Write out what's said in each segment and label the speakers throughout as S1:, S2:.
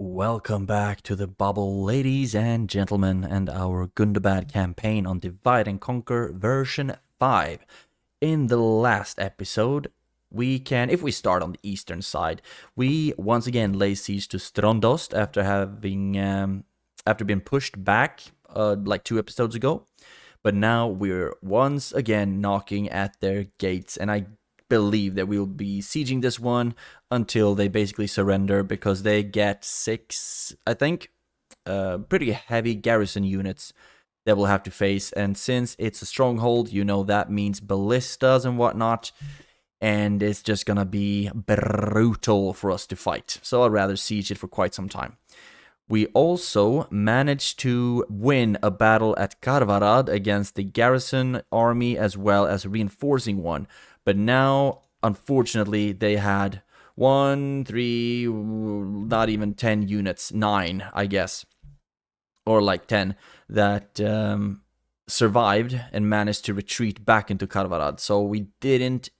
S1: Welcome back to the bubble, ladies and gentlemen, and our Gundabad campaign on Divide and Conquer version 5. In the last episode, if we start on the eastern side, we once again lay siege to Strondost after being pushed back like 2 episodes ago. But now we're once again knocking at their gates, and I believe that we'll be sieging this one until they basically surrender, because they get 6, I think, pretty heavy garrison units that we'll have to face. And since it's a stronghold, you know that means ballistas and whatnot, and it's just gonna be brutal for us to fight. So I'd rather siege it for quite some time. We also managed to win a battle at Karvarad against the garrison army as well as a reinforcing one. But now, unfortunately, they had 1, 3, not even 10 units, 9, I guess, or like 10, that survived and managed to retreat back into Karvarad. So we didn't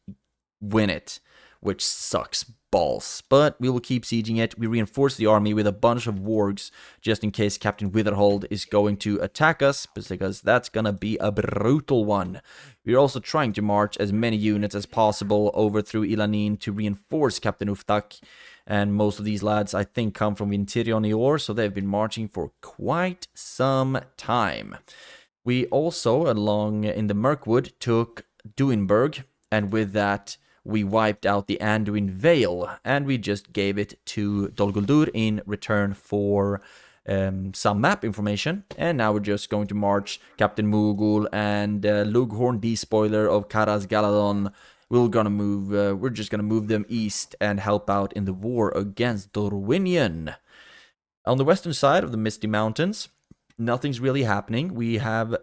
S1: win it, which sucks balls. But we will keep sieging it. We reinforce the army with a bunch of wargs just in case Captain Witherhold is going to attack us, because that's gonna be a brutal one. We're also trying to march as many units as possible over through Ilanin to reinforce Captain Uftak. And most of these lads, I think, come from Intirion Ior, so they've been marching for quite some time. We also, along in the Mirkwood, took Duinburg, and with that we wiped out the Anduin Vale, and we just gave it to Dol Guldur in return for some map information. And now we're just going to march Captain Mugul and Lughorn Despoiler of Karaz Galadon. We're just gonna move them east and help out in the war against Dorwinion. On the western side of the Misty Mountains, nothing's really happening. We have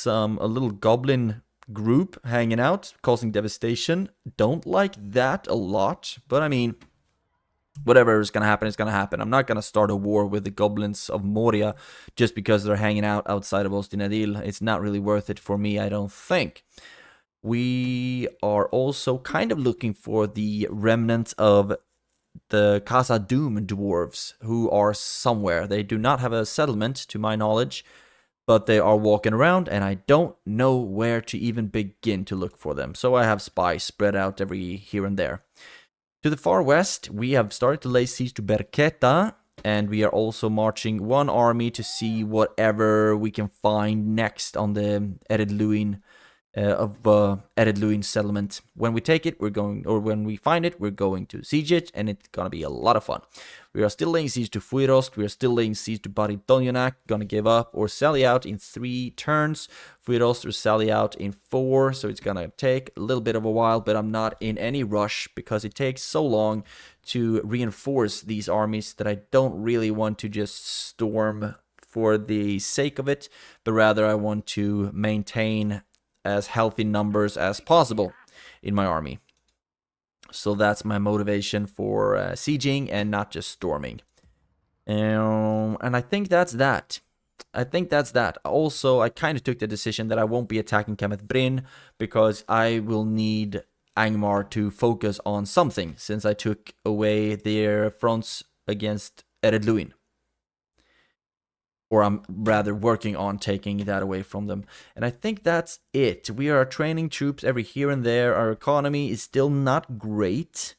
S1: a little goblin group hanging out, causing devastation. Don't like that a lot, but I mean, whatever is gonna happen is gonna happen. I'm not gonna start a war with the goblins of Moria just because they're hanging out outside of Ostinadil. It's not really worth it for me, I don't think. We are also kind of looking for the remnants of the Casa Doom dwarves, who are somewhere. They do not have a settlement, to my knowledge, but they are walking around, and I don't know where to even begin to look for them. So I have spies spread out every here and there. To the far west, we have started to lay siege to Berketa, and we are also marching one army to see whatever we can find next on the Eredluin Eredluin settlement. When we take it, when we find it, we're going to siege it, and it's gonna be a lot of fun. We are still laying siege to Fuirost, we are still laying siege to Baridonionak, gonna give up or sally out in 3 turns. Fuirost will sally out in 4, so it's gonna take a little bit of a while, but I'm not in any rush because it takes so long to reinforce these armies that I don't really want to just storm for the sake of it, but rather I want to maintain as healthy numbers as possible in my army. So that's my motivation for sieging and not just storming. And I think that's that. Also, I kind of took the decision that I won't be attacking Kenneth Bryn, because I will need Angmar to focus on something, since I took away their fronts against Eredluin. Or I'm rather working on taking that away from them. And I think that's it. We are training troops every here and there. Our economy is still not great,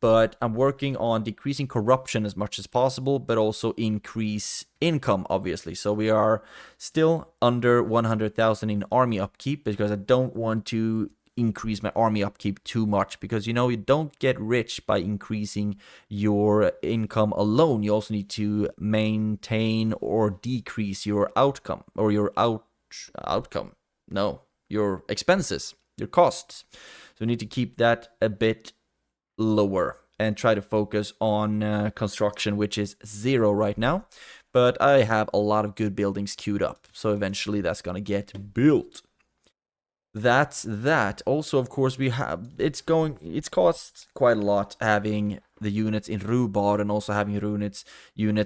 S1: but I'm working on decreasing corruption as much as possible, but also increase income, obviously. So we are still under 100,000 in army upkeep, because I don't want to increase my army upkeep too much, because you don't get rich by increasing your income alone. You also need to maintain or decrease your outcome, or your your expenses, your costs. So you need to keep that a bit lower and try to focus on construction, which is 0 right now, but I have a lot of good buildings queued up, so eventually that's gonna get built. That's that. Also, of course, it's costs quite a lot having the units in Rubar, and also having units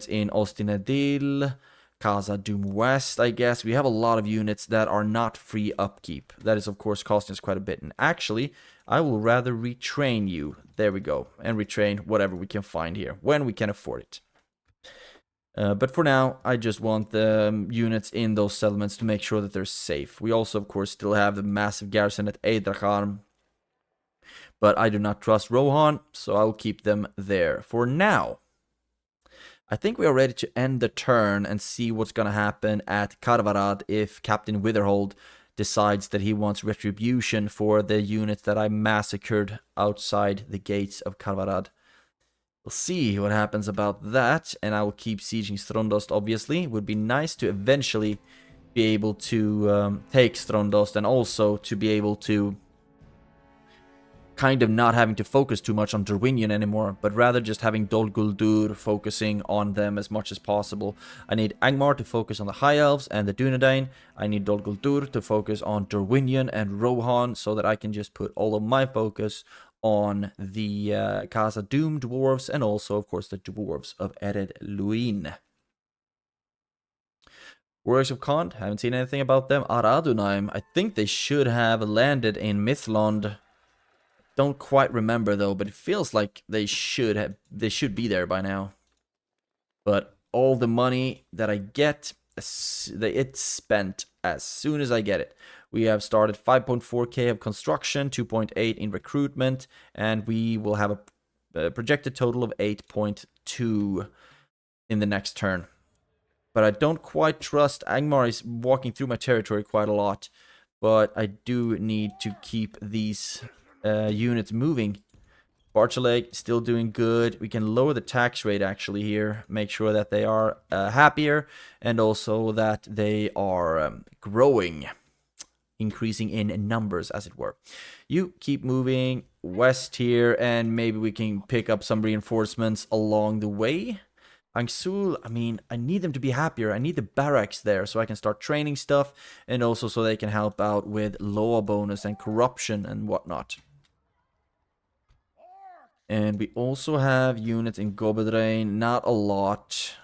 S1: in Ostinadil, Casa Doom West, I guess. We have a lot of units that are not free upkeep. That is, of course, costing us quite a bit. And actually, I will rather retrain you. There we go. And retrain whatever we can find here, when we can afford it. But for now, I just want the units in those settlements to make sure that they're safe. We also, of course, still have the massive garrison at Eidracharm. But I do not trust Rohan, so I'll keep them there. For now, I think we are ready to end the turn and see what's going to happen at Karvarad if Captain Witherhold decides that he wants retribution for the units that I massacred outside the gates of Karvarad. We'll see what happens about that, and I will keep sieging Strondost, obviously. It would be nice to eventually be able to take Strondost, and also to be able to kind of not having to focus too much on Derwinion anymore, but rather just having Dol Guldur focusing on them as much as possible. I need Angmar to focus on the High Elves and the Dunedain. I need Dol Guldur to focus on Derwinion and Rohan, so that I can just put all of my focus on the Khazad Doom Dwarves, and also, of course, the Dwarves of Ered Luin. Warriors of Khand, haven't seen anything about them. Aradunaim, I think they should have landed in Mithlond. Don't quite remember though, but it feels like they should be there by now. But all the money that I get, it's spent as soon as I get it. We have started 5.4k of construction, 2.8 in recruitment, and we will have a projected total of 8.2 in the next turn. But I don't quite trust. Angmar is walking through my territory quite a lot, but I do need to keep these units moving. Barchalake still doing good. We can lower the tax rate actually here, make sure that they are happier, and also that they are growing, increasing in numbers, as it were. You keep moving west here, and maybe we can pick up some reinforcements along the way. Angsul, I mean, I need them to be happier. I need the barracks there so I can start training stuff, and also so they can help out with law bonus and corruption and whatnot. And we also have units in Goblin-horde, not a lot.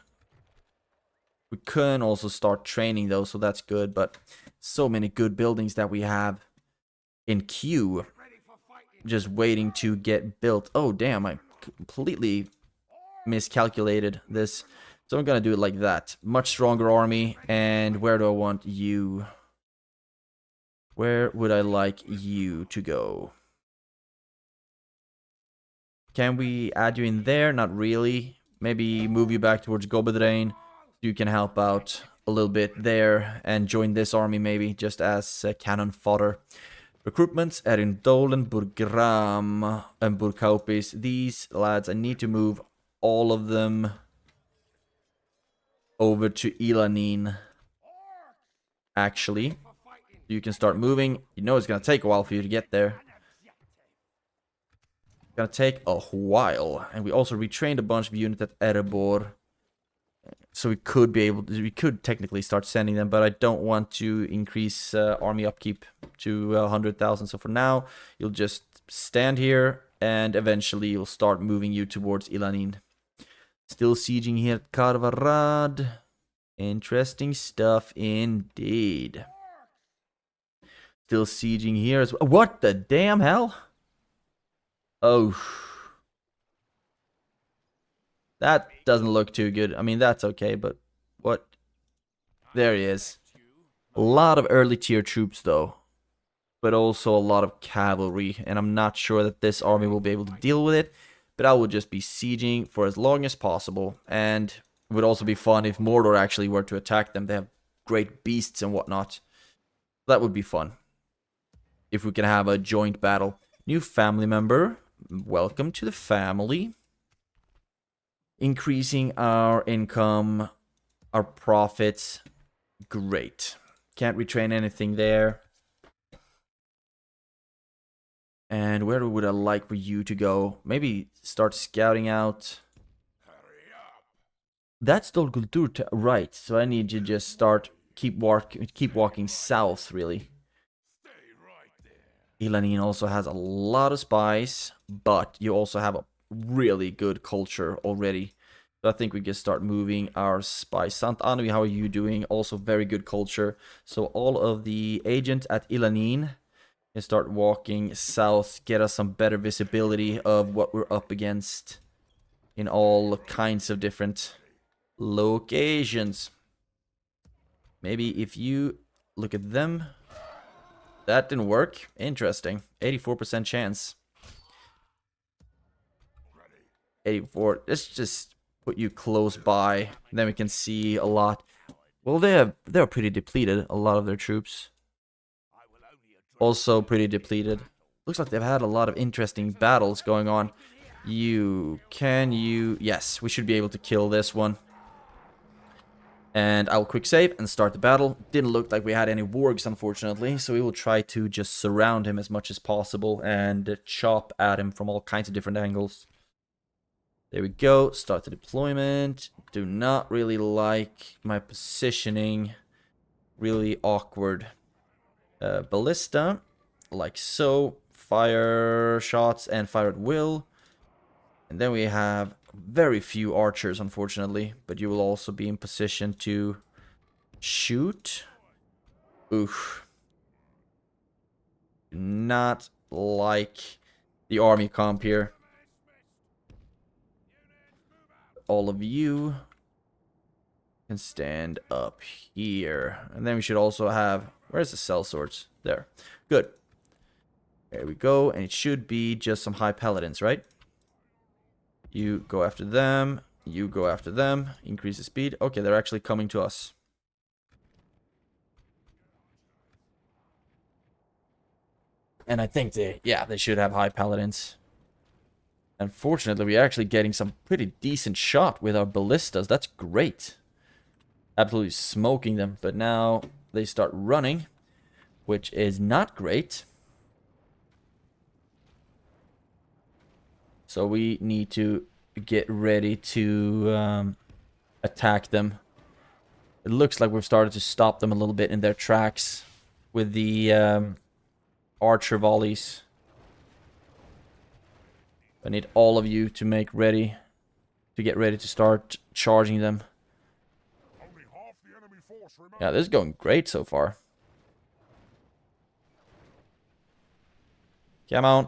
S1: We can also start training though, so that's good, but so many good buildings that we have in queue, just waiting to get built. Oh damn, I completely miscalculated this. So I'm gonna do it like that. Much stronger army, and where do I want you? Where would I like you to go? Can we add you in there? Not really. Maybe move you back towards Goblin-horde. You can help out a little bit there and join this army maybe, just as cannon fodder. Recruitments are in Dolan, Burgram, and Burkaupis. These lads, I need to move all of them over to Ilanin. Actually, you can start moving. You know it's going to take a while for you to get there. Gonna take a while, and we also retrained a bunch of units at Erebor, so we could technically start sending them, but I don't want to increase army upkeep to 100,000. So for now, you'll just stand here, and eventually you'll start moving you towards Ilanin. Still sieging here at Karvarad. Interesting stuff indeed. Still sieging here as well. What the damn hell? Oh, that doesn't look too good. I mean, that's okay, but what? There he is. A lot of early tier troops, though, but also a lot of cavalry, and I'm not sure that this army will be able to deal with it, but I will just be sieging for as long as possible, and it would also be fun if Mordor actually were to attack them. They have great beasts and whatnot. That would be fun if we can have a joint battle. New family member. Welcome to the family. Increasing our income, our profits. Great. Can't retrain anything there. And where would I like for you to go? Maybe start scouting out. That's Dol Guldur, right? So I need to just start keep walking south, really. Ilanin also has a lot of spies, but you also have a really good culture already. So I think we can start moving our spies. Sant Anui, how are you doing? Also very good culture. So all of the agents at Ilanin can start walking south, get us some better visibility of what we're up against in all kinds of different Locations. Maybe if you look at them. That didn't work. Interesting. 84% chance. 84. Let's just put you close by. Then we can see a lot. Well, they're pretty depleted. A lot of their troops. Also pretty depleted. Looks like they've had a lot of interesting battles going on. Yes, we should be able to kill this one. And I'll quick save and start the battle. Didn't look like we had any wargs, unfortunately, so we will try to just surround him as much as possible and chop at him from all kinds of different angles. There we go. Start the deployment. Do not really like my positioning. Really awkward. Ballista, like so. Fire shots and fire at will. And then we have very few archers, unfortunately, but you will also be in position to shoot. Oof. Not like the army comp here. All of you can stand up here. And then we should also have... Where's the cell swords? There. Good. There we go. And it should be just some high paladins, right? You go after them. You go after them. Increase the speed. Okay, they're actually coming to us. And I think they should have high paladins. Unfortunately, we're actually getting some pretty decent shot with our ballistas. That's great. Absolutely smoking them. But now they start running, which is not great. So we need to get ready to attack them. It looks like we've started to stop them a little bit in their tracks with the archer volleys. I need all of you to get ready to start charging them. Yeah, this is going great so far. Come on.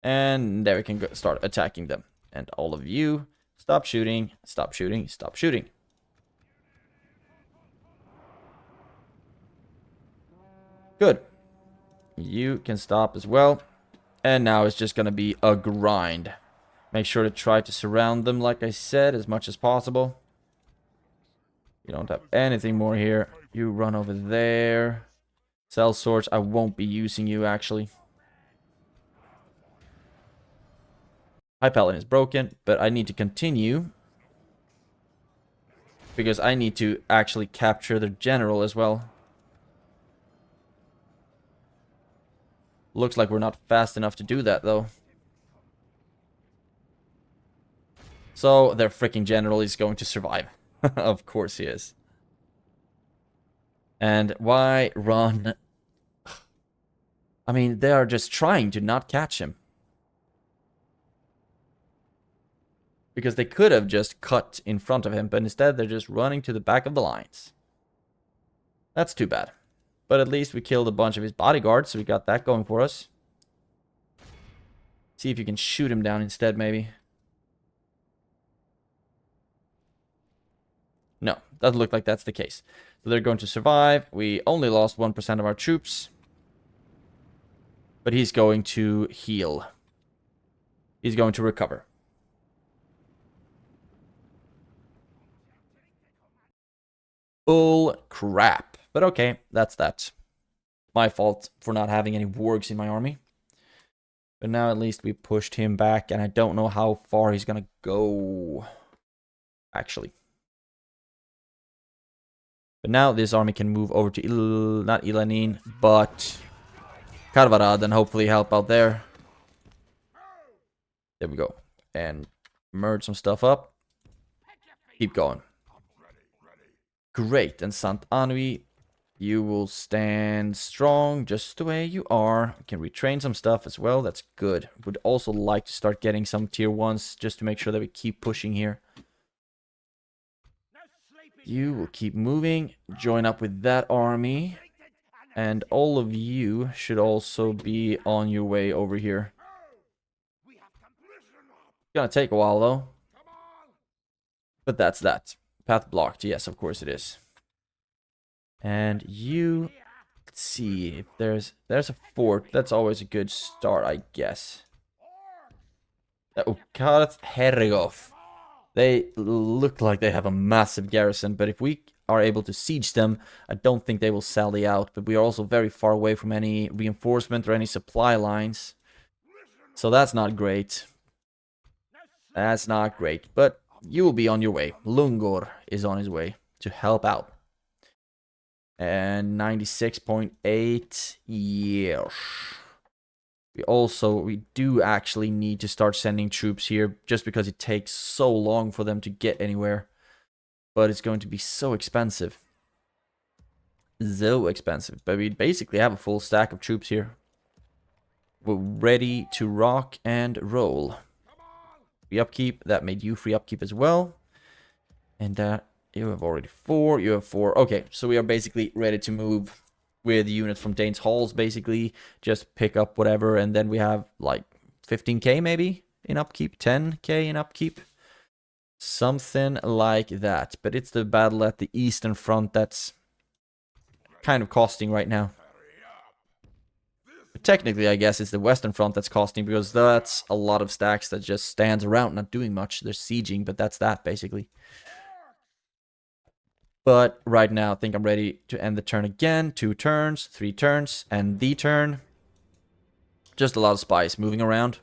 S1: And there we can start attacking them. And all of you, stop shooting, stop shooting, stop shooting. Good. You can stop as well. And now it's just going to be a grind. Make sure to try to surround them, like I said, as much as possible. You don't have anything more here. You run over there. Cell swords, I won't be using you, actually. High Paladin is broken, but I need to continue. Because I need to actually capture the general as well. Looks like we're not fast enough to do that, though. So, their freaking general is going to survive. Of course he is. And why run? I mean, they are just trying to not catch him. Because they could have just cut in front of him, but instead they're just running to the back of the lines. That's too bad. But at least we killed a bunch of his bodyguards, so we got that going for us. See if you can shoot him down instead, maybe. No, doesn't look like that's the case. So they're going to survive. We only lost 1% of our troops. But he's going to heal. He's going to recover. Bull crap. But okay, that's that. My fault for not having any wargs in my army. But now at least we pushed him back, and I don't know how far he's gonna go. Actually. But now this army can move over to not Ilanin, but Karvarad, and hopefully help out there. There we go. And merge some stuff up. Keep going. Great. And Sant Anui, you will stand strong just the way you are. You can retrain some stuff as well. That's good. Would also like to start getting some tier 1s just to make sure that we keep pushing here. You will keep moving. Join up with that army. And all of you should also be on your way over here. It's gonna take a while though. But that's that. Path blocked. Yes, of course it is. And you... Let's see if there's a fort. That's always a good start, I guess. Oh, Karth Herregov. They look like they have a massive garrison, but if we are able to siege them, I don't think they will sally out. But we are also very far away from any reinforcement or any supply lines. So that's not great. That's not great, but you will be on your way. Lungor is on his way to help out. And 96.8, yes. We do actually need to start sending troops here, just because it takes so long for them to get anywhere. But it's going to be so expensive. So expensive. But we basically have a full stack of troops here. We're ready to rock and roll. Free upkeep. That made you free upkeep as well. And that, you have already 4. You have 4. Okay, so we are basically ready to move with units from Dane's Halls, basically. Just pick up whatever, and then we have like 15k maybe in upkeep, 10k in upkeep. Something like that. But it's the battle at the eastern front that's kind of costing right now. But technically, I guess it's the western front that's costing, because that's a lot of stacks that just stands around not doing much. They're sieging, but that's that, basically. But right now, I think I'm ready to end the turn again. 2 turns, 3 turns, and the turn. Just a lot of spies moving around.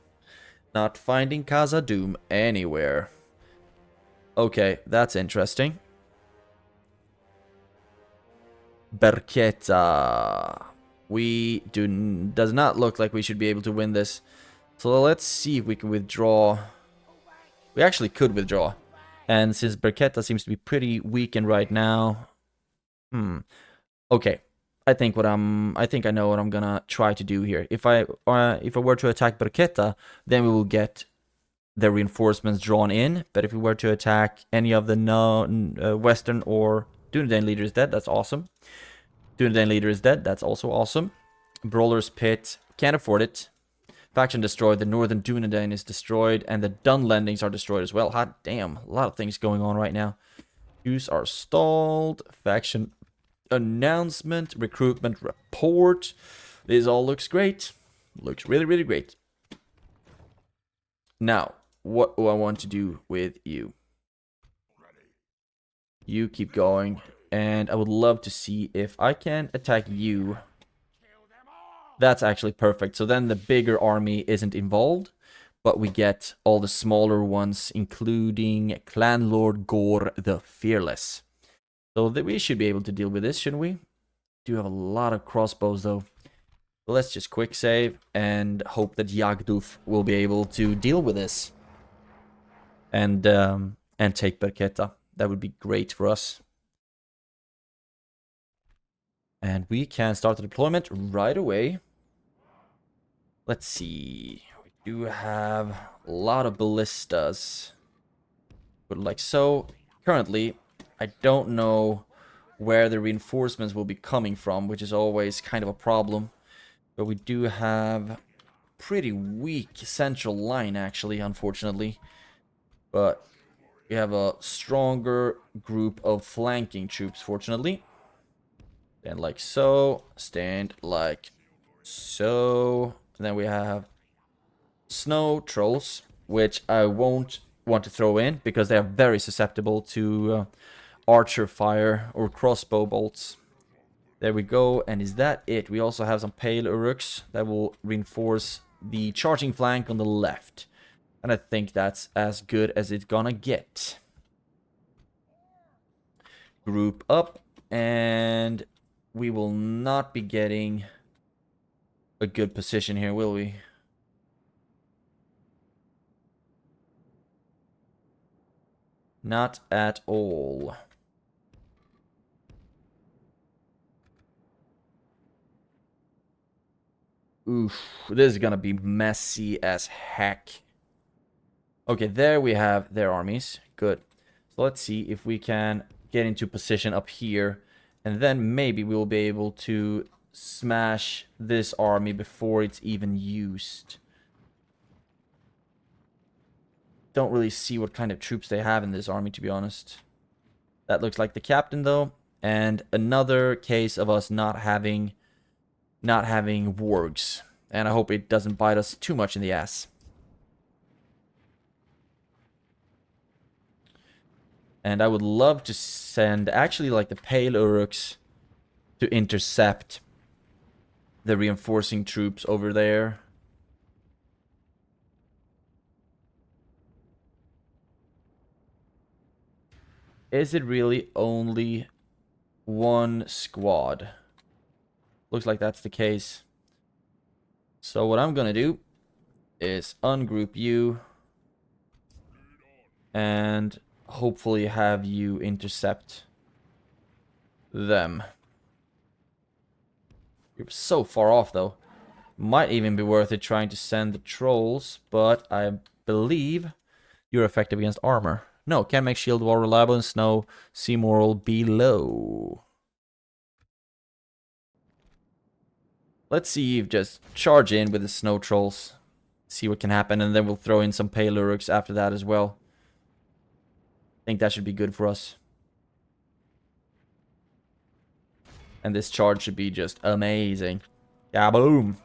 S1: Not finding Khazad-dûm anywhere. Okay, that's interesting. Berketa. Does not look like we should be able to win this. So let's see if we can withdraw. We actually could withdraw. And since Berketa seems to be pretty weakened right now. Okay. I think I know what I'm gonna try to do here. If I were to attack Berketa, then we will get the reinforcements drawn in. But if we were to attack any of the western or Dunedain leader is dead, that's awesome. Dunedain leader is dead, that's also awesome. Brawler's Pit, can't afford it. Faction destroyed, the northern Dunedain is destroyed, and the Dunlendings are destroyed as well. Hot damn, a lot of things going on right now. Queues are stalled. Faction announcement, recruitment report. This all looks great. Looks really, really great. Now, what do I want to do with you? You keep going, and I would love to see if I can attack you. That's actually perfect. So then the bigger army isn't involved, but we get all the smaller ones, including Clan Lord Gore the Fearless. So that we should be able to deal with this, shouldn't we? Do have a lot of crossbows though. So let's just quick save and hope that Yagduf will be able to deal with this. And take Berketa. That would be great for us. And we can start the deployment right away. Let's see. We do have a lot of ballistas. But like so, currently, I don't know where the reinforcements will be coming from, which is always kind of a problem. But we do have pretty weak central line, actually, unfortunately. But we have a stronger group of flanking troops, fortunately. Stand like so. Stand like so. And then we have snow trolls, which I won't want to throw in because they are very susceptible to archer fire or crossbow bolts. There we go. And is that it? We also have some pale uruks that will reinforce the charging flank on the left. And I think that's as good as it's gonna get. Group up, and we will not be getting a good position here, will we? Not at all. Oof, this is gonna be messy as heck. Okay, there we have their armies. Good. So let's see if we can get into position up here, and then maybe we will be able to smash this army before it's even used. don't really see what kind of troops they have in this army, to be honest. That looks like the captain, though. And another case of us not having wargs. And I hope it doesn't bite us too much in the ass. And I would love to send, actually, like the Pale Uruks to intercept the reinforcing troops over there. Is it really only one squad? Looks like that's the case. So what I'm gonna do is ungroup you and hopefully have you intercept them. You're so far off, though. Might even be worth it trying to send the trolls, but I believe you're effective against armor. No, can make shield wall reliable in snow, sea moral below. Let's see if just charge in with the snow trolls. See what can happen, and then we'll throw in some Pale Uruks after that as well. I think that should be good for us. And this charge should be just amazing. Kaboom!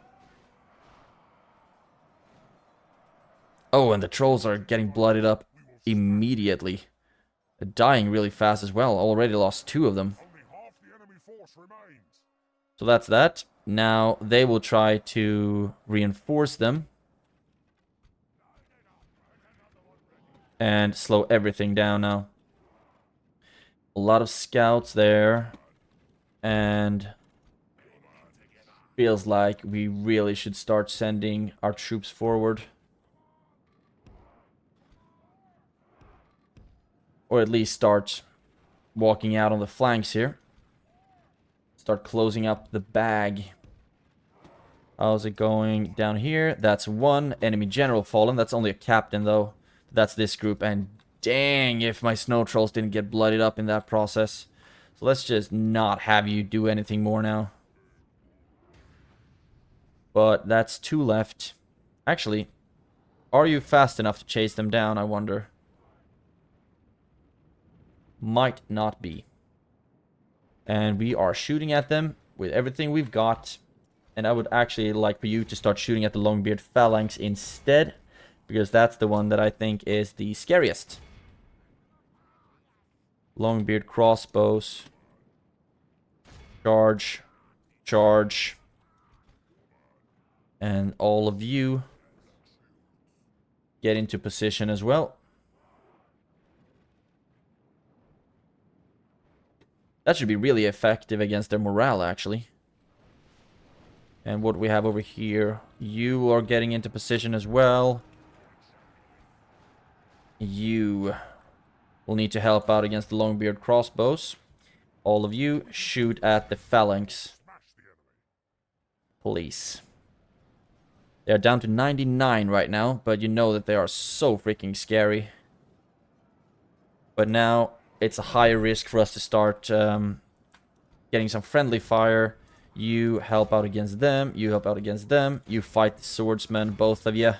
S1: Oh, and the trolls are getting blooded up immediately. They're dying really fast as well. Already lost 2 of them. So that's that. Now they will try to reinforce them. And slow everything down now. A lot of scouts there. And feels like we really should start sending our troops forward. Or at least start walking out on the flanks here. Start closing up the bag. How's it going down here? That's 1 enemy general fallen. That's only a captain, though. That's this group. And dang, if my snow trolls didn't get blooded up in that process. So let's just not have you do anything more now. But that's 2 left. Actually, are you fast enough to chase them down, I wonder? Might not be. And we are shooting at them with everything we've got. And I would actually like for you to start shooting at the Longbeard phalanx instead, because that's the one that I think is the scariest. Longbeard crossbows. Charge. Charge. And all of you get into position as well. That should be really effective against their morale, actually. And what we have over here, you are getting into position as well. You will need to help out against the Longbeard crossbows. All of you shoot at the phalanx. Please. They're down to 99 right now, but you know that they are so freaking scary. But now it's a higher risk for us to start getting some friendly fire. You help out against them. You help out against them. You fight the swordsmen, both of you.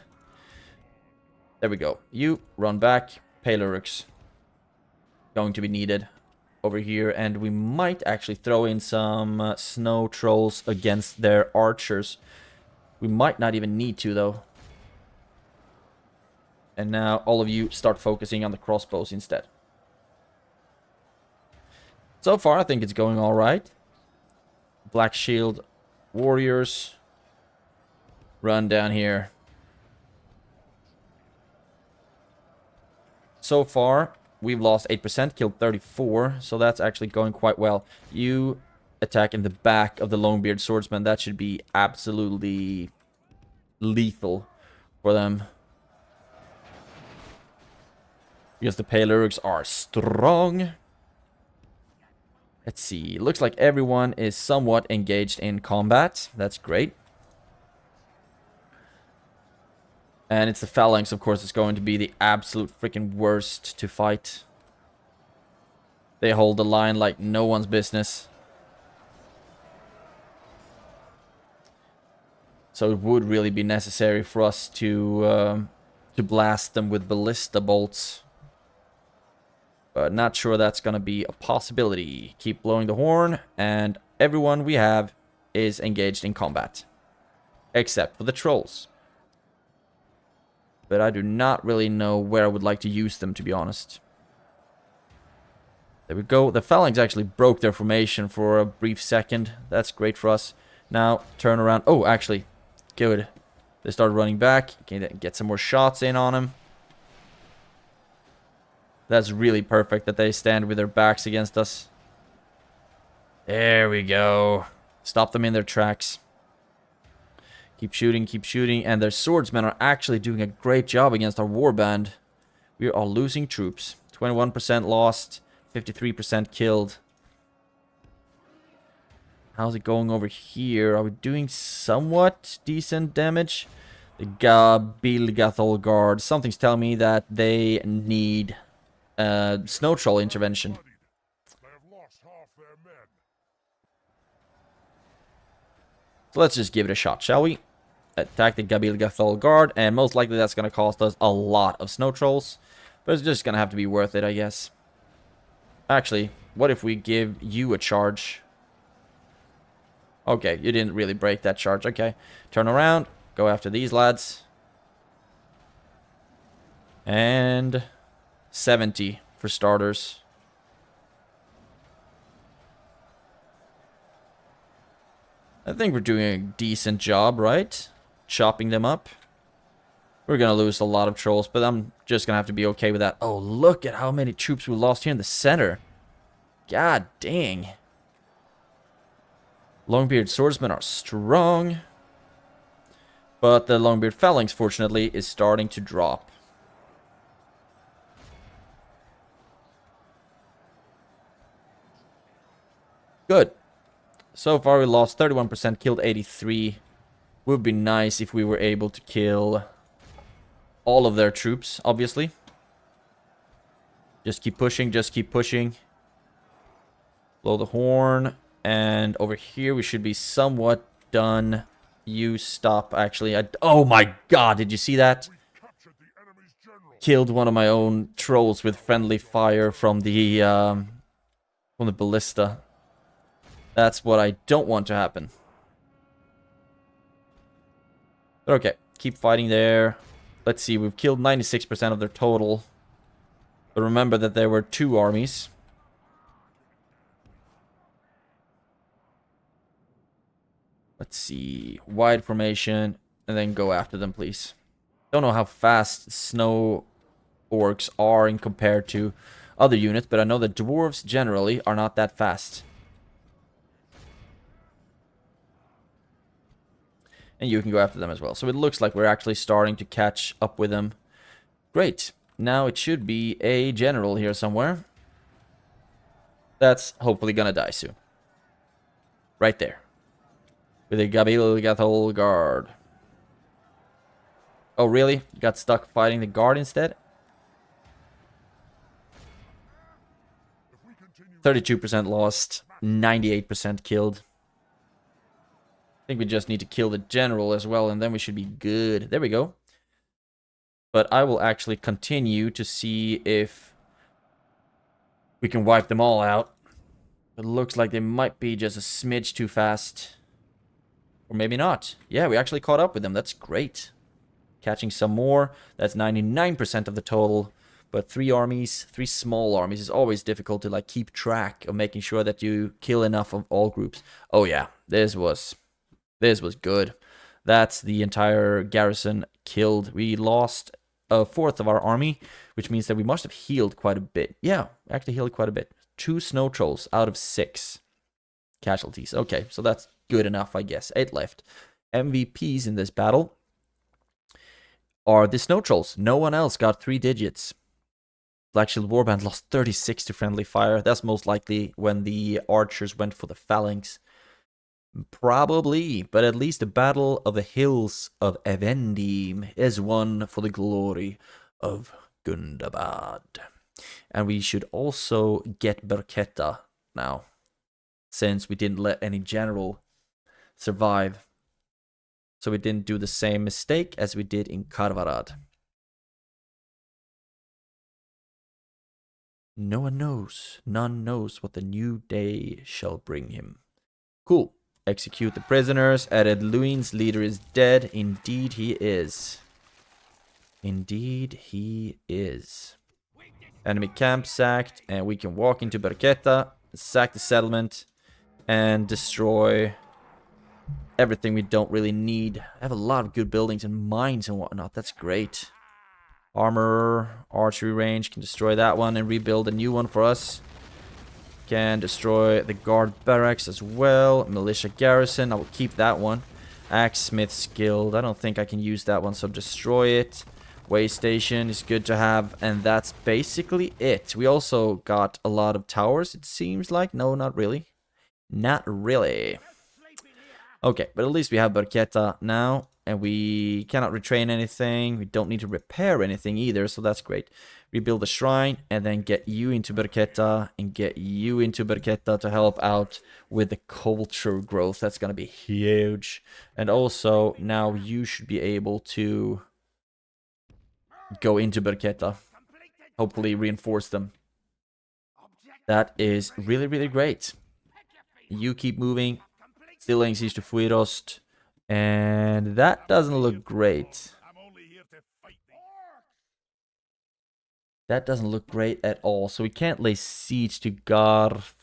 S1: There we go. You run back. Pale Uruks going to be needed over here. And we might actually throw in some snow trolls against their archers. We might not even need to, though. And now all of you start focusing on the crossbows instead. So far, I think it's going all right. Black Shield warriors. Run down here. So far, we've lost 8%, killed 34. So that's actually going quite well. You attack in the back of the Longbeard swordsman. That should be absolutely lethal for them. Because the Pale Uruks are strong. Let's see. Looks like everyone is somewhat engaged in combat. That's great. And it's the phalanx, of course, that's going to be the absolute freaking worst to fight. They hold the line like no one's business. So it would really be necessary for us to to blast them with ballista bolts. But not sure that's going to be a possibility. Keep blowing the horn, and everyone we have is engaged in combat. Except for the trolls. But I do not really know where I would like to use them, to be honest. There we go. The phalanx actually broke their formation for a brief second. That's great for us. Now, turn around. Oh, actually, good. They started running back. Okay, get some more shots in on them. That's really perfect that they stand with their backs against us. There we go. Stop them in their tracks. Keep shooting, and their swordsmen are actually doing a great job against our warband. We are losing troops. 21% lost, 53% killed. How's it going over here? Are we doing somewhat decent damage? The Gabilgathol Guard. Something's telling me that they need snow troll intervention. So let's just give it a shot, shall we? Attack the Gabilgathol Guard, and most likely that's going to cost us a lot of snow trolls. But it's just going to have to be worth it, I guess. Actually, what if we give you a charge? Okay, you didn't really break that charge. Okay, turn around, go after these lads. And 70 for starters. I think we're doing a decent job, right? Chopping them up. We're gonna lose a lot of trolls, but I'm just gonna have to be okay with that. Oh, look at how many troops we lost here in the center. God dang. Longbeard swordsmen are strong. But the Longbeard phalanx, fortunately, is starting to drop. Good. So far we lost 31%, killed 83. Would be nice if we were able to kill all of their troops, obviously. Just keep pushing, just keep pushing. Blow the horn. And over here we should be somewhat done. You stop, actually. Oh my god, did you see that? Killed one of my own trolls with friendly fire from the ballista. That's what I don't want to happen. But okay, keep fighting there. Let's see, we've killed 96% of their total. But remember that there were 2 armies. Let's see, wide formation, and then go after them, please. Don't know how fast snow orcs are in compared to other units, but I know that dwarves generally are not that fast. And you can go after them as well. So it looks like we're actually starting to catch up with them. Great. Now it should be a general here somewhere. That's hopefully gonna die soon. Right there. With a Gabilgathol Guard. Oh, really? Got stuck fighting the guard instead? 32% lost. 98% killed. I think we just need to kill the general as well, and then we should be good. There we go. But I will actually continue to see if we can wipe them all out. It looks like they might be just a smidge too fast. Or maybe not. Yeah, we actually caught up with them. That's great. Catching some more. That's 99% of the total. But 3 armies, 3 small armies is always difficult to like keep track of making sure that you kill enough of all groups. Oh yeah, this was good. That's the entire garrison killed. We lost a fourth of our army, which means that we must have healed quite a bit. Yeah, actually healed quite a bit. 2 snow trolls out of 6 casualties. Okay, so that's good enough, I guess. 8 left. MVPs in this battle are the snow trolls. No one else got 3 digits. Black Shield Warband lost 36 to friendly fire. That's most likely when the archers went for the phalanx. Probably, but at least the Battle of the Hills of Evendim is won for the glory of Gundabad. And we should also get Berketta now, since we didn't let any general survive. So we didn't do the same mistake as we did in Karvarad. No one knows. None knows what the new day shall bring him. Cool. Execute the prisoners. Added Luin's leader is dead. Indeed he is. Indeed he is. Enemy camp sacked. And we can walk into Berketa, sack the settlement, and destroy everything we don't really need. I have a lot of good buildings and mines and whatnot. That's great. Armor, archery range, can destroy that one and rebuild a new one for us. Can destroy the guard barracks as well. Militia garrison, I will keep that one. Axesmith's guild, I don't think I can use that one, so destroy it. Way station is good to have, and that's basically it. We also got a lot of towers, it seems like. No, not really. Not really. Okay, but at least we have Barqueta now, and we cannot retrain anything. We don't need to repair anything either, so that's great. Rebuild the shrine, and then get you into Barqueta, and get you into Barqueta to help out with the culture growth. That's going to be huge. And also, now you should be able to go into Barqueta. Hopefully reinforce them. That is really, really great. You keep moving. Still laying siege to Fuirost. And that doesn't look great. That doesn't look great at all. So we can't lay siege to Garth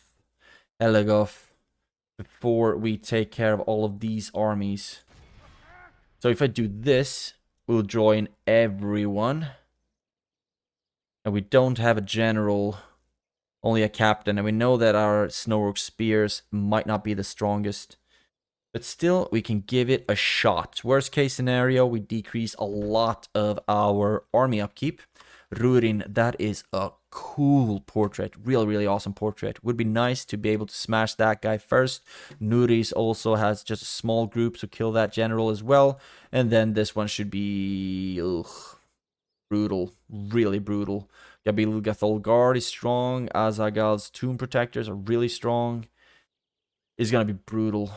S1: Elegoth before we take care of all of these armies. So if I do this, we'll join everyone. And we don't have a general, only a captain. And we know that our Snow Orc spears might not be the strongest. But still, we can give it a shot. Worst case scenario, we decrease a lot of our army upkeep. Rurin, that is a cool portrait. Really, really awesome portrait. Would be nice to be able to smash that guy first. Nuris also has just a small group to kill that general as well. And then this one should be brutal. Really brutal. Gabil Gathol Guard is strong. Azagal's Tomb Protectors are really strong. It's going to be brutal.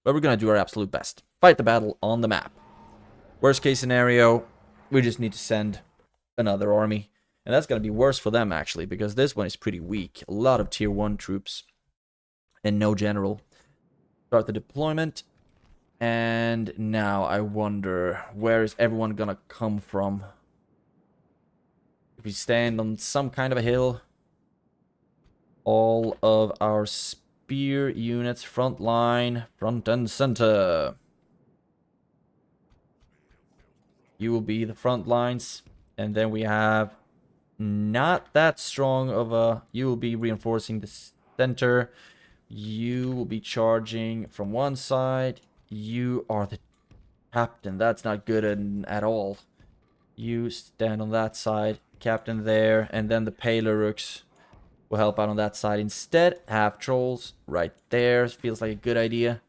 S1: But we're going to do our absolute best. Fight the battle on the map. Worst case scenario, we just need to send another army. And that's going to be worse for them, actually, because this one is pretty weak. A lot of tier 1 troops. And no general. Start the deployment. And now I wonder, where is everyone going to come from? If we stand on some kind of a hill, all of our spear units, front line, front and center. You will be the front lines. And then we have not that strong of a... You will be reinforcing the center. You will be charging from one side. You are the captain. That's not good at all. You stand on that side. Captain there. And then the Palerux will help out on that side instead. Half trolls right there. Feels like a good idea.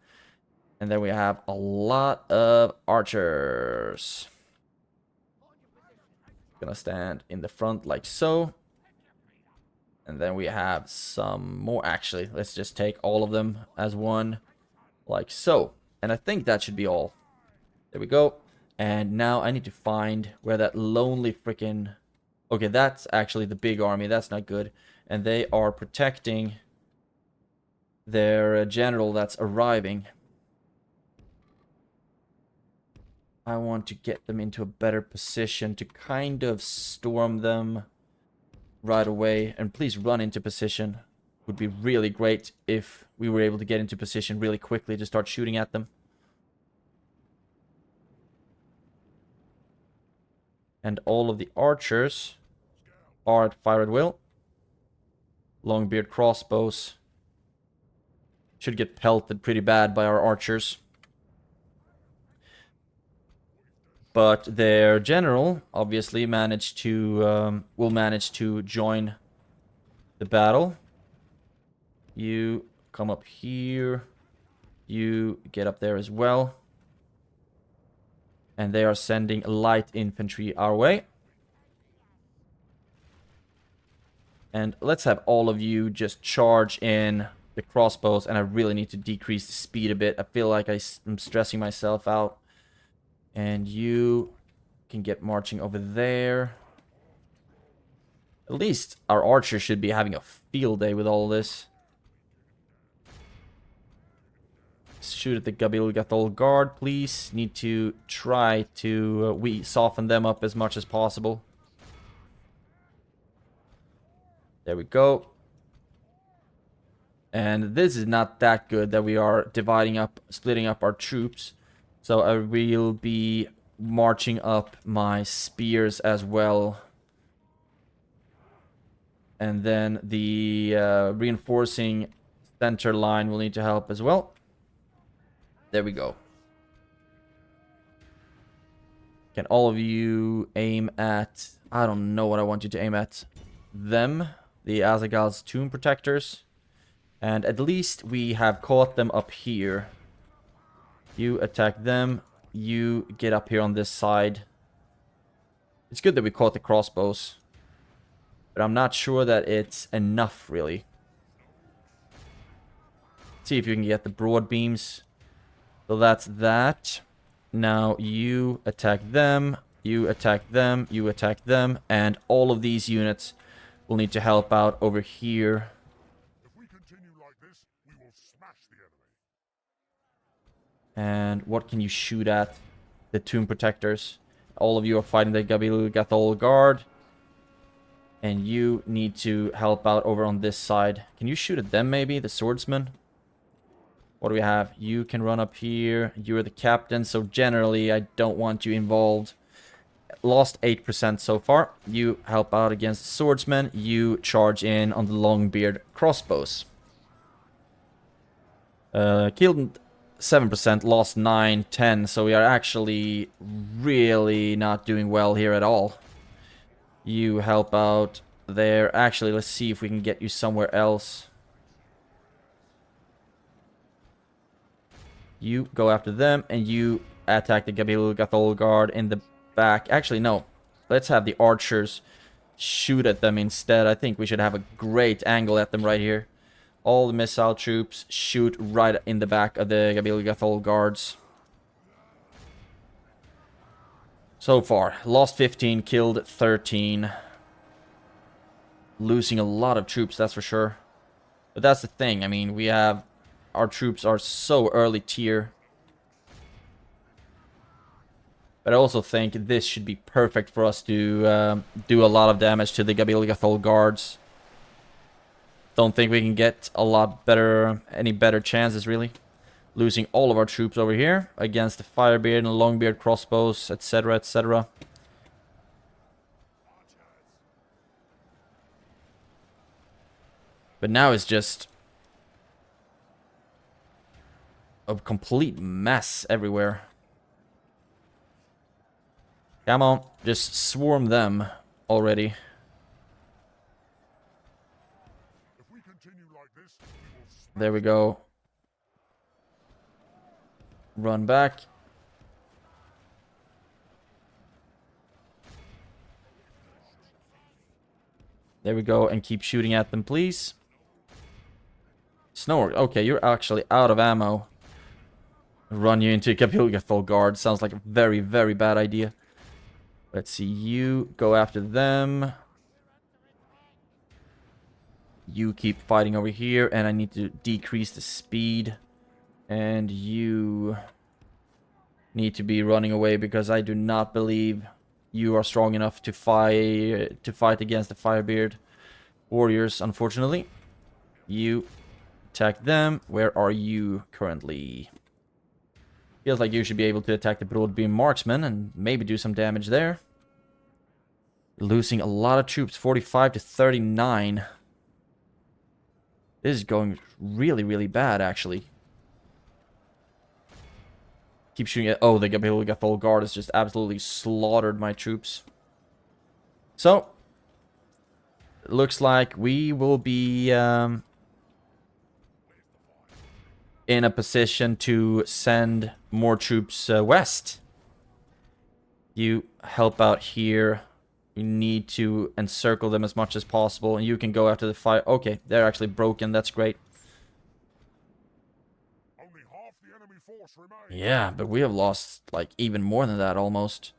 S1: And then we have a lot of archers. Gonna stand in the front like so. And then we have some more. Actually, let's just take all of them as one. Like so. And I think that should be all. There we go. And now I need to find where that lonely freaking... Okay, that's actually the big army. That's not good. And they are protecting their general that's arriving. I want to get them into a better position to kind of storm them right away. And please run into position. Would be really great if we were able to get into position really quickly to start shooting at them. And all of the archers are at fire at will. Longbeard crossbows should get pelted pretty bad by our archers. But their general obviously managed to will manage to join the battle. You come up here. You get up there as well. And they are sending light infantry our way. And let's have all of you just charge in the crossbows. And I really need to decrease the speed a bit. I feel like I'm stressing myself out. And you can get marching over there. At least our archers should be having a field day with all this. Shoot at the Gabil guard, please. Need to try to we soften them up as much as possible. There we go. And this is not that good that we are dividing up, splitting up our troops. So I will be marching up my spears as well. And then the reinforcing center line will need to help as well. There we go. Can all of you aim at... I don't know what I want you to aim at. Them. The Azog's tomb protectors. And at least we have caught them up here. You attack them. You get up here on this side. It's good that we caught the crossbows. But I'm not sure that it's enough, really. See if you can get the broad beams. So that's that. Now you attack them. You attack them. You attack them. And all of these units will need to help out over here.
S2: If we continue like this, we will smash the enemy.
S1: And what can you shoot at? The tomb protectors. All of you are fighting the Gabil guard. And you need to help out over on this side. Can you shoot at them maybe? The swordsman? What do we have? You can run up here. You're the captain, so generally I don't want you involved. Lost 8% so far. You help out against the swordsman. You charge in on the Longbeard crossbows. Killed 7%, lost 9, 10. So we are actually really not doing well here at all. You help out there. Actually, let's see if we can get you somewhere else. You go after them, and you attack the Gabil guard in the back. Actually, no. Let's have the archers shoot at them instead. I think we should have a great angle at them right here. All the missile troops shoot right in the back of the Gabil guards. So far, lost 15, killed 13. Losing a lot of troops, that's for sure. But that's the thing, I mean, we have... Our troops are so early tier. But I also think this should be perfect for us to do a lot of damage to the Gabil guards. Don't think we can get a lot better, any better chances really. Losing all of our troops over here against the Firebeard and Longbeard crossbows, etc, etc. But now it's just a complete mess everywhere. Come on, just swarm them already.
S2: If we continue like this, we will smash.
S1: There we go. Run back. There we go, and keep shooting at them, please. Snow, okay, you're actually out of ammo. Run you into Gabil guard. Sounds like a very, very bad idea. Let's see, you go after them. You keep fighting over here, and I need to decrease the speed. And you need to be running away because I do not believe you are strong enough to fight against the Firebeard warriors, unfortunately. You attack them. Where are you currently? Feels like you should be able to attack the broadbeam marksman and maybe do some damage there. Losing a lot of troops, 45 to 39. This is going really, really bad, actually. Keep shooting at... Oh, the Gabil guard has just absolutely slaughtered my troops. So, looks like we will be in a position to send more troops west. You help out here. We need to encircle them as much as possible, and you can go after the fire. Okay, they're actually broken. That's great.
S2: Only half the enemy force remains.
S1: Yeah, but we have lost like even more than that almost.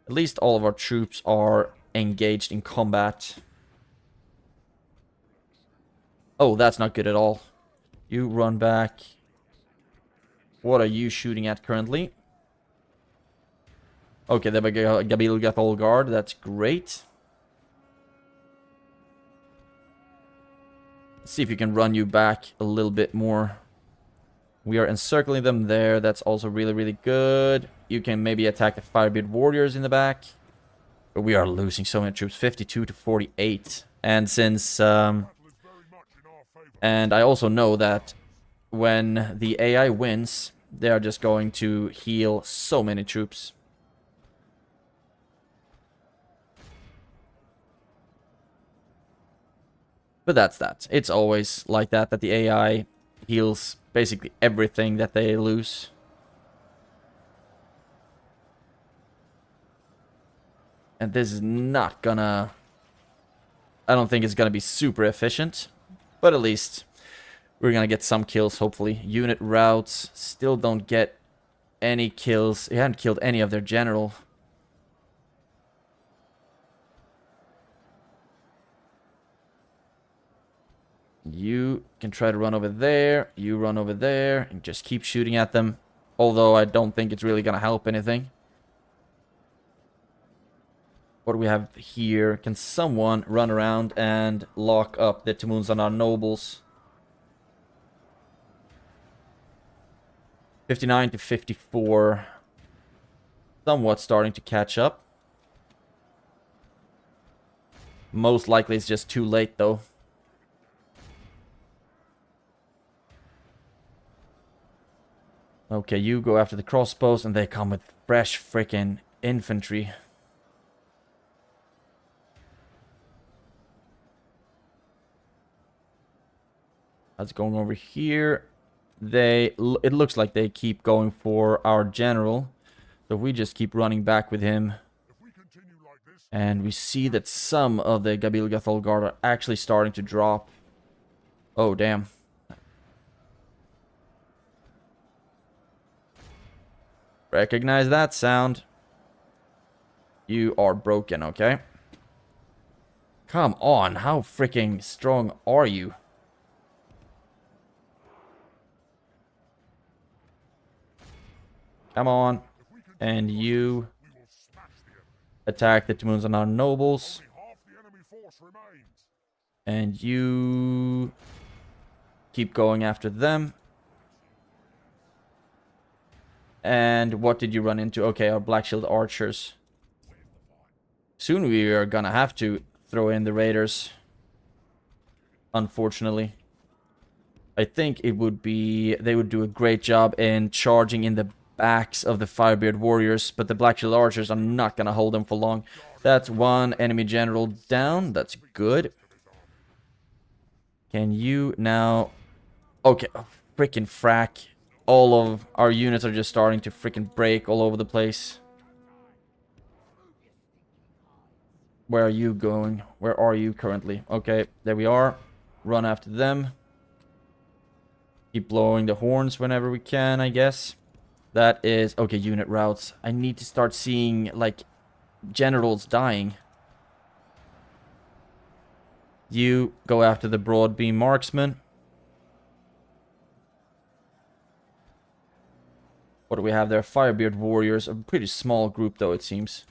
S1: At least all of our troops are engaged in combat. Oh, that's not good at all. You run back. What are you shooting at currently? Okay, the Gabil guard. That's great. Let's see if you can run you back a little bit more. We are encircling them there. That's also really, really good. You can maybe attack the Firebeard warriors in the back. But we are losing so many troops. 52 to 48. And since... and I also know that when the AI wins, they are just going to heal so many troops. But that's that. It's always like that the AI heals basically everything that they lose. And this is not gonna... I don't think it's gonna be super efficient. But at least we're gonna get some kills, hopefully. Unit routes still don't get any kills. They haven't killed any of their general. You can try to run over there. You run over there and just keep shooting at them. Although I don't think it's really gonna help anything. What do we have here? Can someone run around and lock up the Timoons on our nobles? 59 to 54. Somewhat starting to catch up. Most likely it's just too late though. Okay, you go after the crossbows and they come with fresh freaking infantry. That's going over here. It looks like they keep going for our general. So we just keep running back with him. And we see that some of the Gabil guard are actually starting to drop. Oh, damn. Recognize that sound. You are broken, okay? Come on, how freaking strong are you? Come on. And you attack the Timoons on our nobles. And you keep going after them. And what did you run into? Okay, our Black Shield archers. Soon we are gonna have to throw in the raiders. Unfortunately. I think it would be... They would do a great job in charging in the backs of the Firebeard warriors. But the Black Shield archers are not gonna hold them for long. That's one enemy general down. That's good. Can you now... Okay, oh, freaking frack. All of our units are just starting to freaking break all over the place. Where are you going? Where are you currently? Okay, there we are. Run after them. Keep blowing the horns whenever we can, I guess. That is... Okay, unit routes. I need to start seeing, like, generals dying. You go after the broad beam marksman. What do we have there? Firebeard warriors. A pretty small group, though, it seems.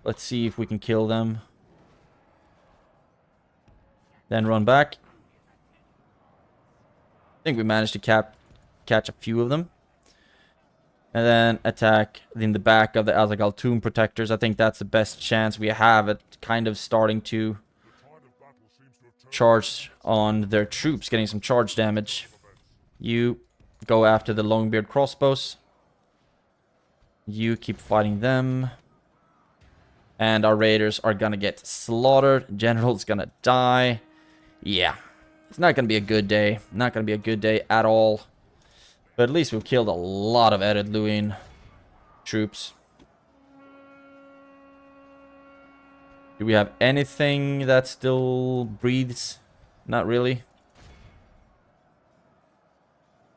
S1: Let's see if we can kill them. Then run back. I think we managed to catch a few of them. And then attack in the back of the Azog tomb protectors. I think that's the best chance we have at kind of starting to charge on their troops, getting some charge damage. You go after the Longbeard crossbows. You keep fighting them. And our raiders are gonna get slaughtered. General's gonna die. Yeah. It's not gonna be a good day. Not gonna be a good day at all. But at least we've killed a lot of Ered Luin troops. Do we have anything that still breathes? Not really.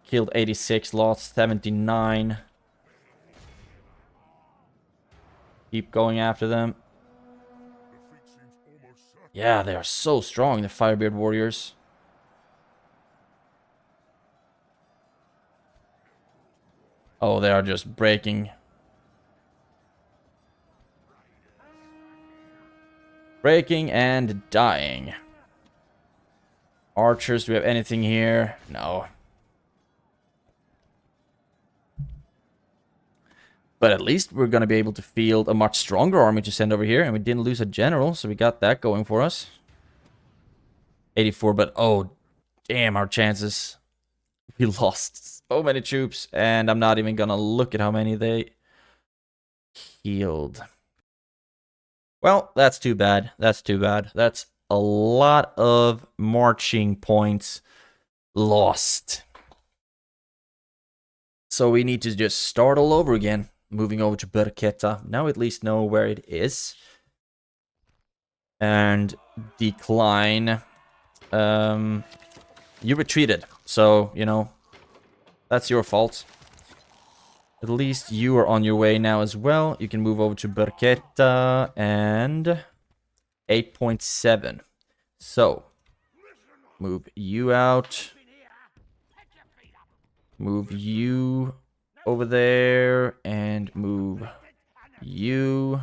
S1: Killed 86, lost 79. Keep going after them. Yeah, they are so strong, the Firebeard warriors. Oh, they are just breaking. Breaking and dying. Archers, do we have anything here? No. But at least we're going to be able to field a much stronger army to send over here. And we didn't lose a general, so we got that going for us. 84, but oh, damn, our chances. We lost so many troops, and I'm not even going to look at how many they killed. Well, that's too bad. That's too bad. That's a lot of marching points lost. So we need to just start all over again. Moving over to Berketa. Now at least know where it is. And decline. You retreated. So, you know, that's your fault. At least you are on your way now as well. You can move over to Berketa and 8.7. So, move you out. Move you over there and move you.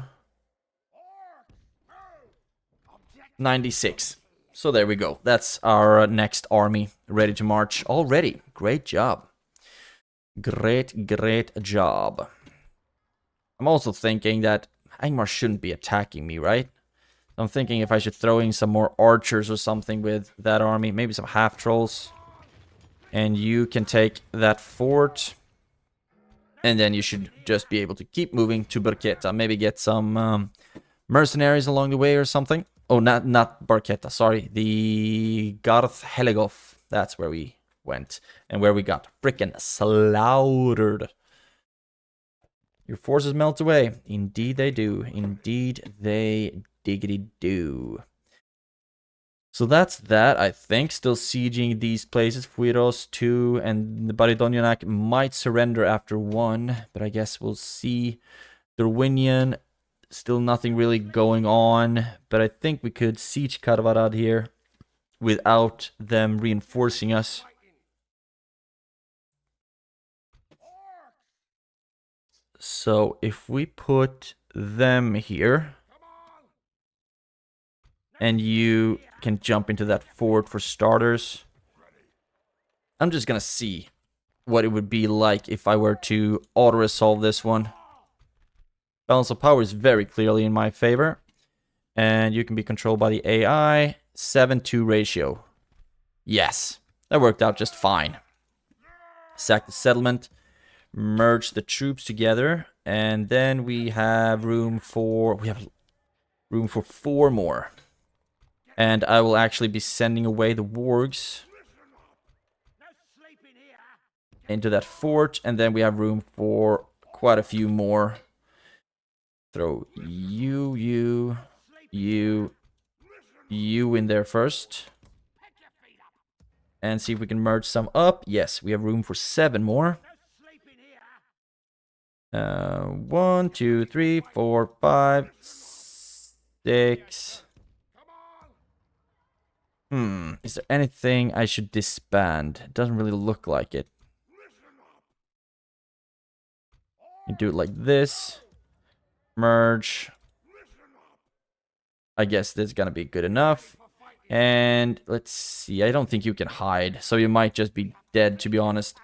S1: 96. So there we go. That's our next army ready to march already. Great job. Great job. I'm also thinking that Angmar shouldn't be attacking me, right? I'm thinking if I should throw in some more archers or something with that army. Maybe some half-trolls. And you can take that fort. And then you should just be able to keep moving to Barketa. Maybe get some mercenaries along the way or something. Oh, not Barketa, sorry. The Garth Heligoth. That's where we went. And where we got frickin' slaughtered. Your forces melt away. Indeed they do. Indeed they diggity do. So that's that, I think. Still sieging these places. Fuiros 2 and the Baridonionak might surrender after 1. But I guess we'll see. Durwinian, still nothing really going on. But I think we could siege Karvarad here without them reinforcing us. So if we put them here, and you can jump into that fort for starters, I'm just gonna see what it would be like if I were to auto-resolve this one. Balance of power is very clearly in my favor, and you can be controlled by the AI. 7-2 ratio. Yes, that worked out just fine. Sack the settlement. Merge the troops together, and then we have room for 4 more. And I will actually be sending away the wargs into that fort, and then we have room for quite a few more. Throw you in there first. And see if we can merge some up. Yes, we have room for 7 more. 1, 2, 3, 4, 5, 6. Is there anything I should disband? It doesn't really look like it. You do it like this. Merge. I guess this is gonna be good enough. And let's see. I don't think you can hide, so you might just be dead, to be honest.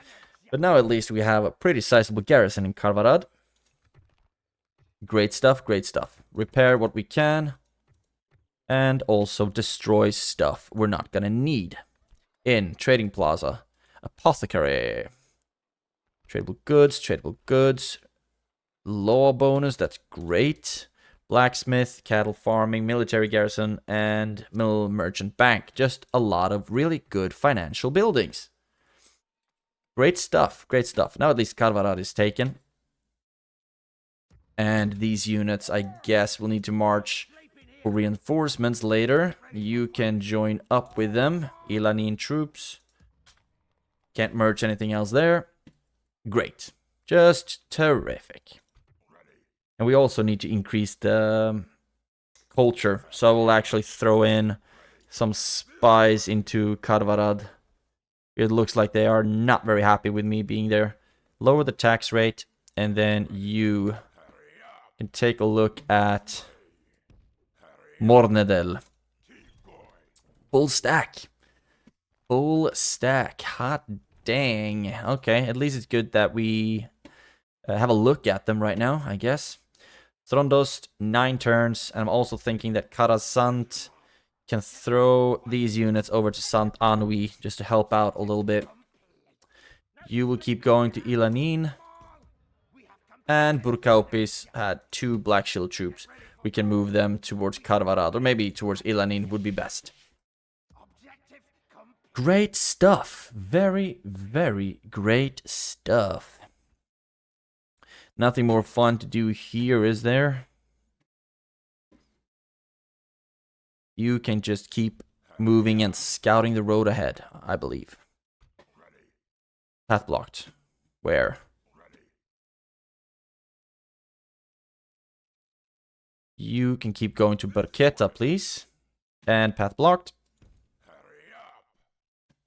S1: But now at least we have a pretty sizable garrison in Karvarad. Great stuff, great stuff. Repair what we can. And also destroy stuff we're not gonna need. In Trading Plaza. Apothecary. Tradable goods. Law bonus, that's great. Blacksmith, cattle farming, military garrison, and mill merchant bank. Just a lot of really good financial buildings. Great stuff, great stuff. Now at least Karvarad is taken. And these units, I guess, will need to march for reinforcements later. You can join up with them. Ilanin troops. Can't merge anything else there. Great. Just terrific. And we also need to increase the culture. So I will actually throw in some spies into Karvarad. It looks like they are not very happy with me being there. lower the tax rate, and then you can take a look at Mornedel. Full stack. Full stack. Hot dang. Okay, at least it's good that we have a look at them right now, I guess. Throndost, 9 turns, and I'm also thinking that Karasant can throw these units over to Sant Anui just to help out a little bit. You will keep going to Ilanin. And Burkaupis had 2 Black Shield troops. We can move them towards Karvarad, or maybe towards Ilanin would be best. Great stuff. Very, very great stuff. Nothing more fun to do here, is there? You can just keep moving and scouting the road ahead, I believe. Path blocked. Where? You can keep going to Barqueta, please. And path blocked.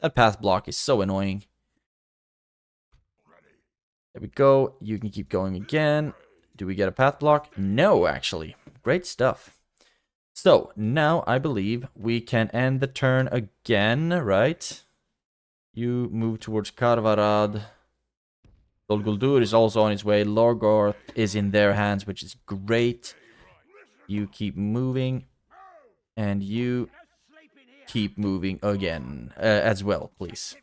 S1: That path block is so annoying. There we go. You can keep going again. Do we get a path block? No, actually. Great stuff. So, now I believe we can end the turn again, right? You move towards Karvarad. Dol Guldur is also on his way. Lorgorth is in their hands, which is great. You keep moving. And you keep moving again as well, please.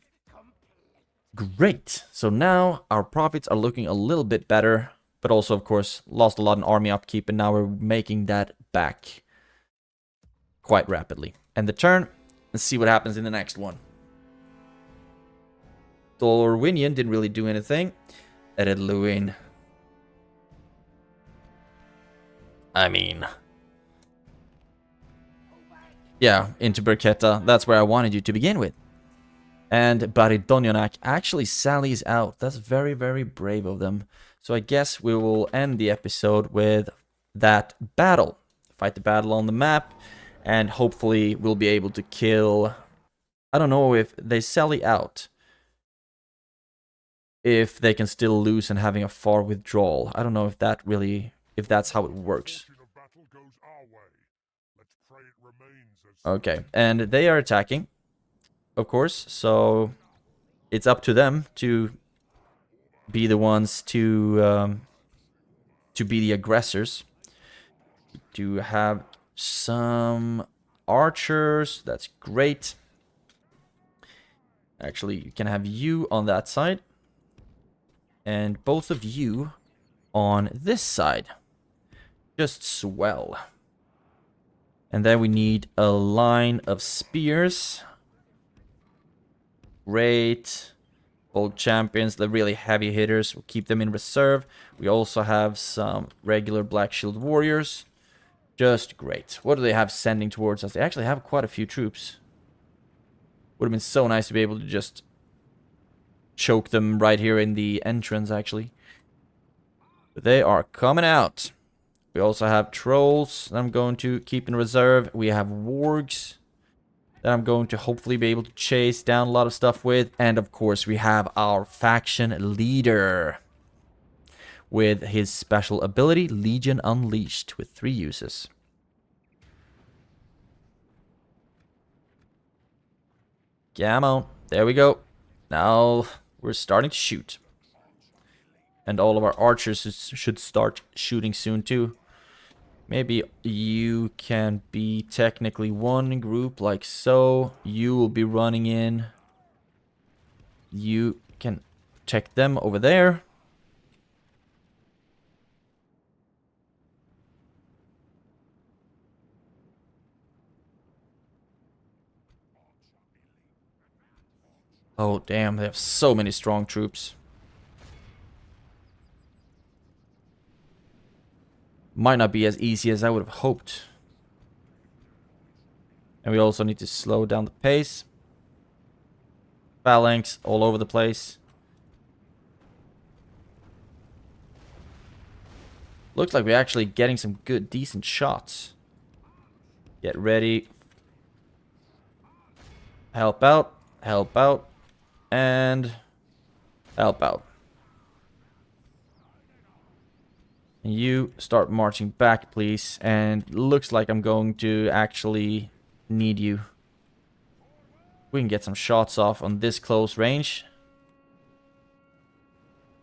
S1: Great. So now our profits are looking a little bit better. But also, of course, lost a lot in army upkeep. And now we're making that back quite rapidly. End the turn. Let's see what happens in the next one. Dorwinian didn't really do anything. Ered Luin. I mean... yeah, into Berketa. That's where I wanted you to begin with. And Baridonionak actually sallies out. That's very, very brave of them. So I guess we will end the episode with that battle. Fight the battle on the map. And hopefully we'll be able to kill... I don't know if they sally out. If they can still lose and having a far withdrawal. I don't know if that really... if that's how it works. Okay, and they are attacking, of course, so it's up to them to be the ones to be the aggressors. To have some archers, that's great. Actually, you can have you on that side, and both of you on this side. Just swell. And then we need a line of spears. Great. Bolg champions, the really heavy hitters. We'll keep them in reserve. We also have some regular Black Shield warriors. Just great. What do they have sending towards us? They actually have quite a few troops. Would have been so nice to be able to just choke them right here in the entrance, actually. But they are coming out. We also have trolls that I'm going to keep in reserve. We have wargs that I'm going to hopefully be able to chase down a lot of stuff with. And of course we have our faction leader with his special ability, Legion Unleashed, with 3 uses. Come on. There we go. Now we're starting to shoot. And all of our archers should start shooting soon too. Maybe you can be technically one group like so. You will be running in. You can check them over there. Oh damn, they have so many strong troops. Might not be as easy as I would have hoped. And we also need to slow down the pace. Phalanx all over the place. Looks like we're actually getting some good, decent shots. Get ready. Help out. Help out. And help out. And you start marching back, please. And looks like I'm going to actually need you. We can get some shots off on this close range.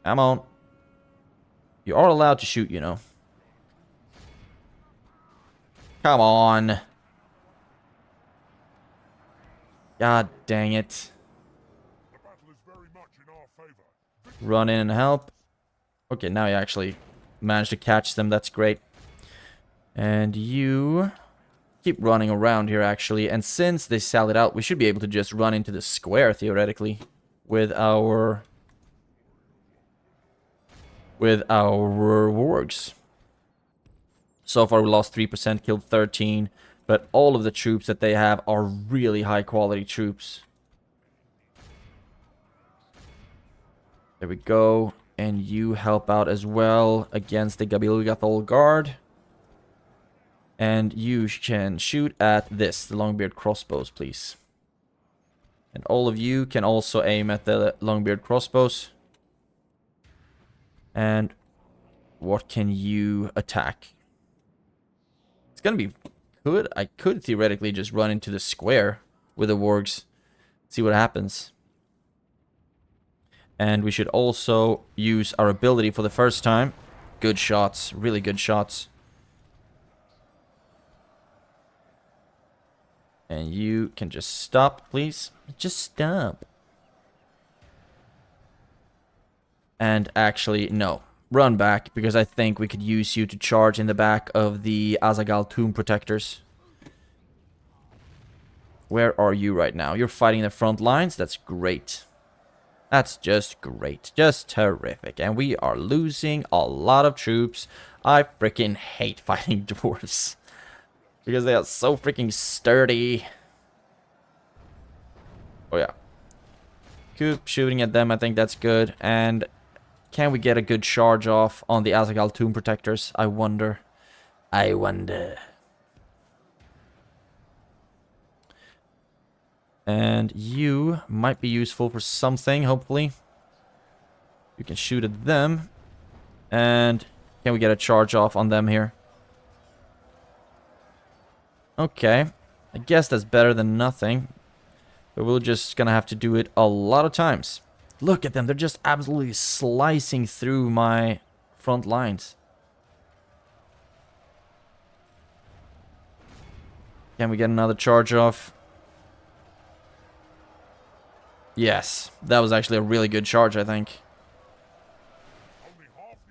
S1: Come on. You are allowed to shoot, you know. Come on. God dang it.
S2: The battle is very much in our favor.
S1: Run in and help. Okay, now you actually managed to catch them. That's great. And you keep running around here, actually. And since they sallied out, we should be able to just run into the square, theoretically. With our wargs. So far, we lost 3%, killed 13. But all of the troops that they have are really high-quality troops. There we go. And you help out as well against the Gabilgathol Guard. And you can shoot at this, the Longbeard crossbows, please. And all of you can also aim at the Longbeard crossbows. And what can you attack? It's gonna be good. I could theoretically just run into the square with the wargs. See what happens. And we should also use our ability for the first time. Good shots. Really good shots. And you can just stop, please. Just stop. And actually, no. Run back, because I think we could use you to charge in the back of the Azagal Tomb Protectors. Where are you right now? You're fighting the front lines? That's great. That's just great. Just terrific. And we are losing a lot of troops. I freaking hate fighting dwarves. Because they are so freaking sturdy. Oh yeah. Keep shooting at them. I think that's good. And can we get a good charge off on the Azagal Tomb Protectors? I wonder. I wonder. And you might be useful for something, hopefully. You can shoot at them. And can we get a charge off on them here? Okay. I guess that's better than nothing. But we're just gonna have to do it a lot of times. Look at them. They're just absolutely slicing through my front lines. Can we get another charge off? Yes. That was actually a really good charge, I think.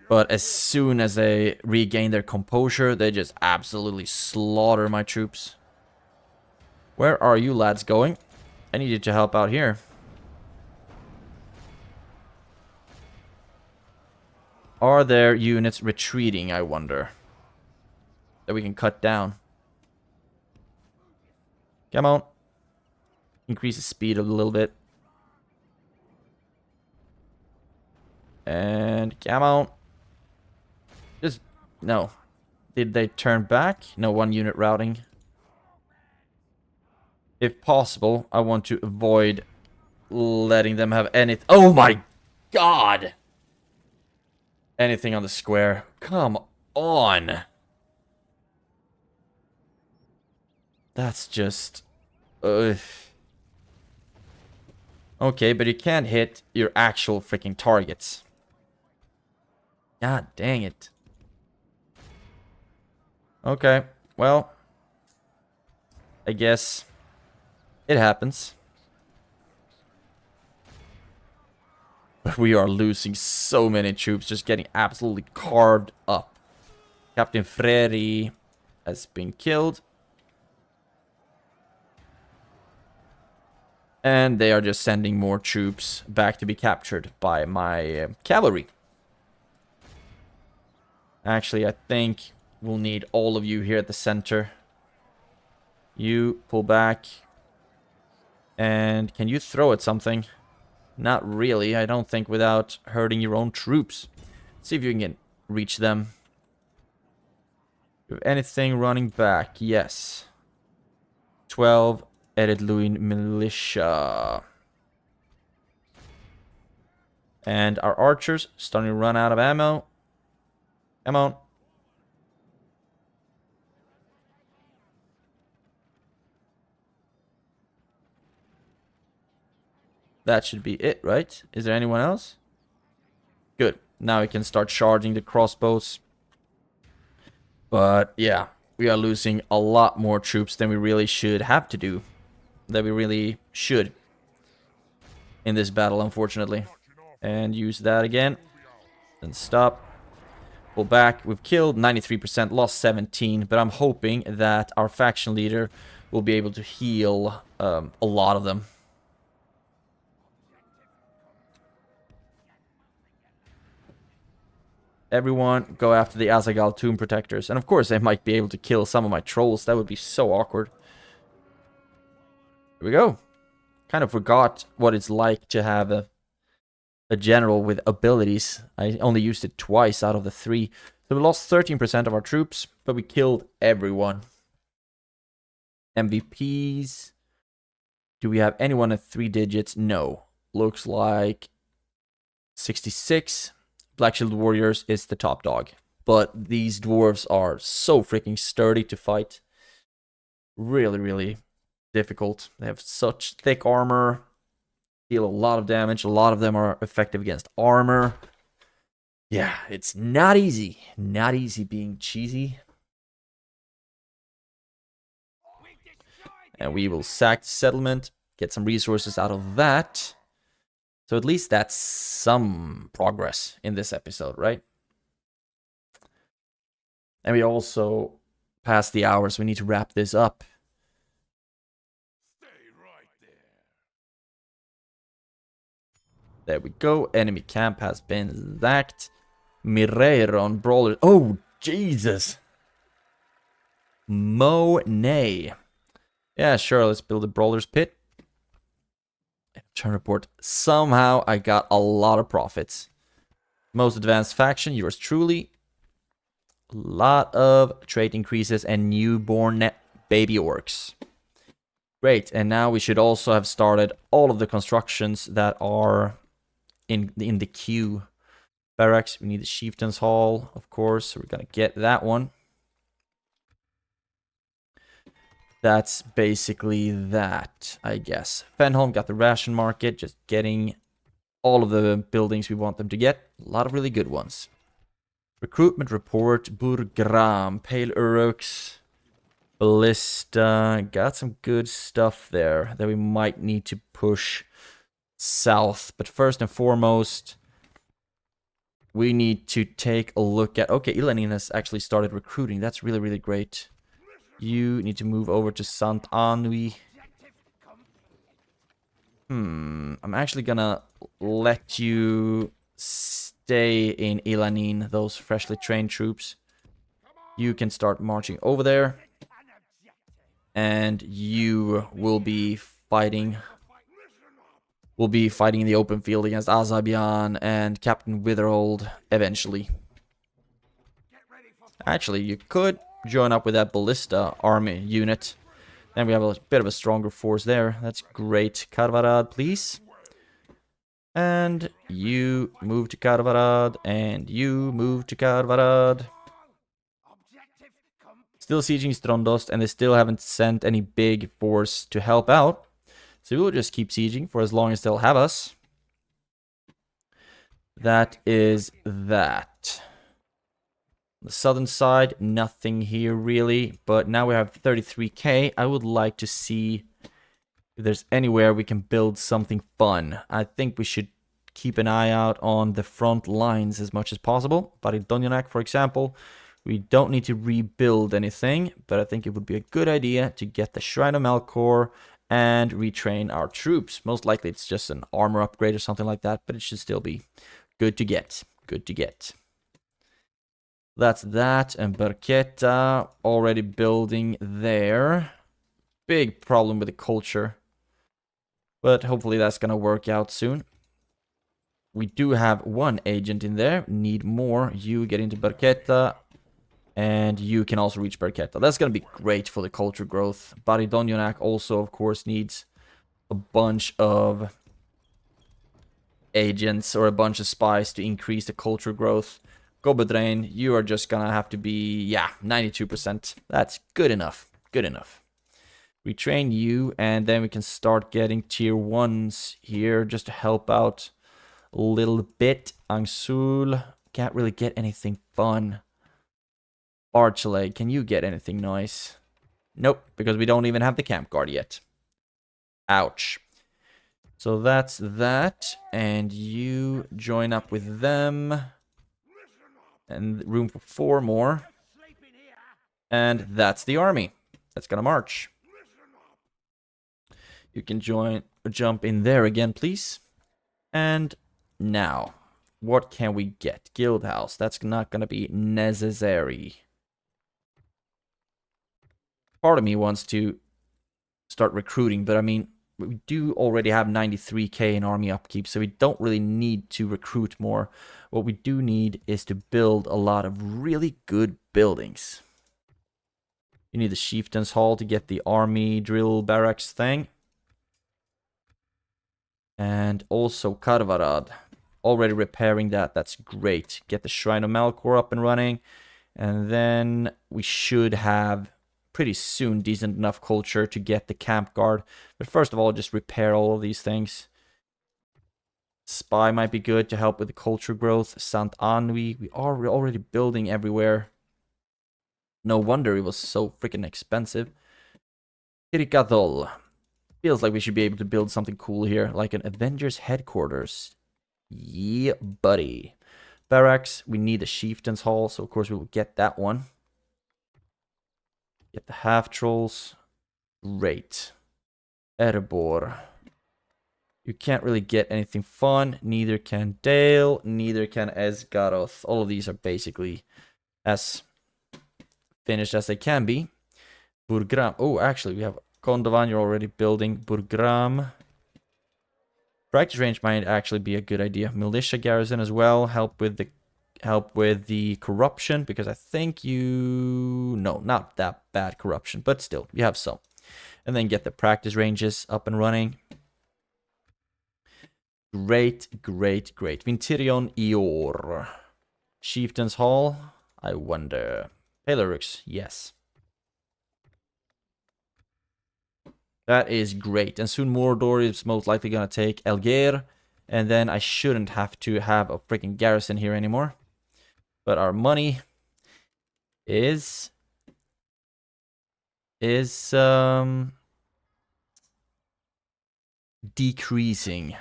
S1: But as soon as they regain their composure, they just absolutely slaughter my troops. Where are you lads going? I need you to help out here. Are there units retreating, I wonder? That we can cut down. Come on. Increase the speed a little bit. And come on. Just, no. Did they turn back? No, one unit routing. If possible, I want to avoid letting them have anything. Oh my god! Anything on the square. Come on. That's just... Okay, but you can't hit your actual freaking targets. God dang it. Okay, well... I guess... it happens. We are losing so many troops, just getting absolutely carved up. Captain Freri has been killed. And they are just sending more troops back to be captured by my cavalry. Actually, I think we'll need all of you here at the center. You pull back. And can you throw at something? Not really, I don't think, without hurting your own troops. See if you can reach them. Do you have anything running back? Yes. 12 Eredluin militia. And our archers starting to run out of ammo. Come on. That should be it, right? Is there anyone else? Good. Now we can start charging the crossbows. But yeah, we are losing a lot more troops than we really should have to do. That we really should in this battle, unfortunately. And use that again. Then stop. Pull back. We've killed 93%, lost 17. But I'm hoping that our faction leader will be able to heal a lot of them. Everyone go after the Azog tomb protectors. And of course, they might be able to kill some of my trolls. That would be so awkward. Here we go. Kind of forgot what it's like to have a general with abilities. I only used it twice out of the 3. So we lost 13% of our troops, but we killed everyone. MVPs. Do we have anyone at 3 digits? No. Looks like 66. Black Shield Warriors is the top dog. But these dwarves are so freaking sturdy to fight. Really, really difficult. They have such thick armor. Deal a lot of damage. A lot of them are effective against armor. Yeah, it's not easy. Not easy being cheesy. And we will sack the settlement. Get some resources out of that. So at least that's some progress in this episode, right? And we also passed the hours. We need to wrap this up.
S2: Stay right there.
S1: There we go. Enemy camp has been sacked. Mireiron brawlers. Oh, Jesus. Monet. Yeah, sure. Let's build a brawler's pit. Turn report. Somehow I got a lot of profits. Most advanced faction, yours truly. A lot of trait increases and newborn baby orcs. Great, and now we should also have started all of the constructions that are in the queue. Barracks, we need the Chieftain's Hall, of course, so we're gonna get that one. That's basically that, I guess. Fenholm got the ration market, just getting all of the buildings we want them to get. A lot of really good ones. Recruitment report, Burgram, Pale Uruks, Ballista. Got some good stuff there that we might need to push south. But first and foremost, we need to take a look at... Okay, Ilanin has actually started recruiting. That's really, really great. You need to move over to Sant Anui. I'm actually gonna let you stay in Ilanin, those freshly trained troops. You can start marching over there. And you will be fighting... We'll be fighting in the open field against Azabian and Captain Witherold eventually. Actually, you could join up with that Ballista army unit. Then we have a bit of a stronger force there. That's great. Karvarad, please. And you move to Karvarad. And you move to Karvarad. Still sieging Strondost, and they still haven't sent any big force to help out. So we'll just keep sieging for as long as they'll have us. That is that. The southern side, nothing here really. But now we have 33k. I would like to see if there's anywhere we can build something fun. I think we should keep an eye out on the front lines as much as possible. Baridonyanak, for example. We don't need to rebuild anything. But I think it would be a good idea to get the Shrine of Melkor and retrain our troops. Most likely it's just an armor upgrade or something like that. But it should still be good to get. Good to get. That's that, and Berketa already building there. Big problem with the culture. But hopefully that's gonna work out soon. We do have one agent in there. Need more. You get into Berketa. And you can also reach Berketa. That's gonna be great for the culture growth. Baridonyanak also, of course, needs a bunch of agents or a bunch of spies to increase the culture growth. Goblin, you are just gonna have to be, yeah, 92%. That's good enough. Good enough. We train you, and then we can start getting tier 1s here just to help out a little bit. Angsul, can't really get anything fun. Archleg, can you get anything nice? Nope, because we don't even have the camp guard yet. Ouch. So that's that, and you join up with them. And room for 4 more. And that's the army. That's gonna march. You can jump in there again, please. And now, what can we get? Guild house. That's not gonna be necessary. Part of me wants to start recruiting, but I mean, we do already have 93k in army upkeep, so we don't really need to recruit more. What we do need is to build a lot of really good buildings. You need the Chieftain's Hall to get the army drill barracks thing. And also Karvarad. Already repairing that, that's great. Get the Shrine of Malkor up and running. And then we should have pretty soon decent enough culture to get the camp guard. But first of all, just repair all of these things. Spy might be good to help with the culture growth. Sant Anwi, we are already building everywhere. No wonder it was so freaking expensive. Kirikadol. Feels like we should be able to build something cool here, like an Avengers headquarters. Yeah, buddy. Barracks, we need a Chieftain's Hall, so of course we will get that one. Get the half-trolls. Great. Erebor. You can't really get anything fun. Neither can Dale, neither can Esgaroth. All of these are basically as finished as they can be. Burgram. Oh, actually, we have Kondovan. You're already building. Burgram. Practice range might actually be a good idea. Militia garrison as well. Help with the corruption, because I think no, not that bad corruption, but still, you have some. And then get the practice ranges up and running. Great, great, great. Vintirion Eor. Chieftain's Hall. I wonder. Pelorux, yes. That is great. And soon Mordor is most likely going to take Elgir. And then I shouldn't have to have a freaking garrison here anymore. But our money is decreasing.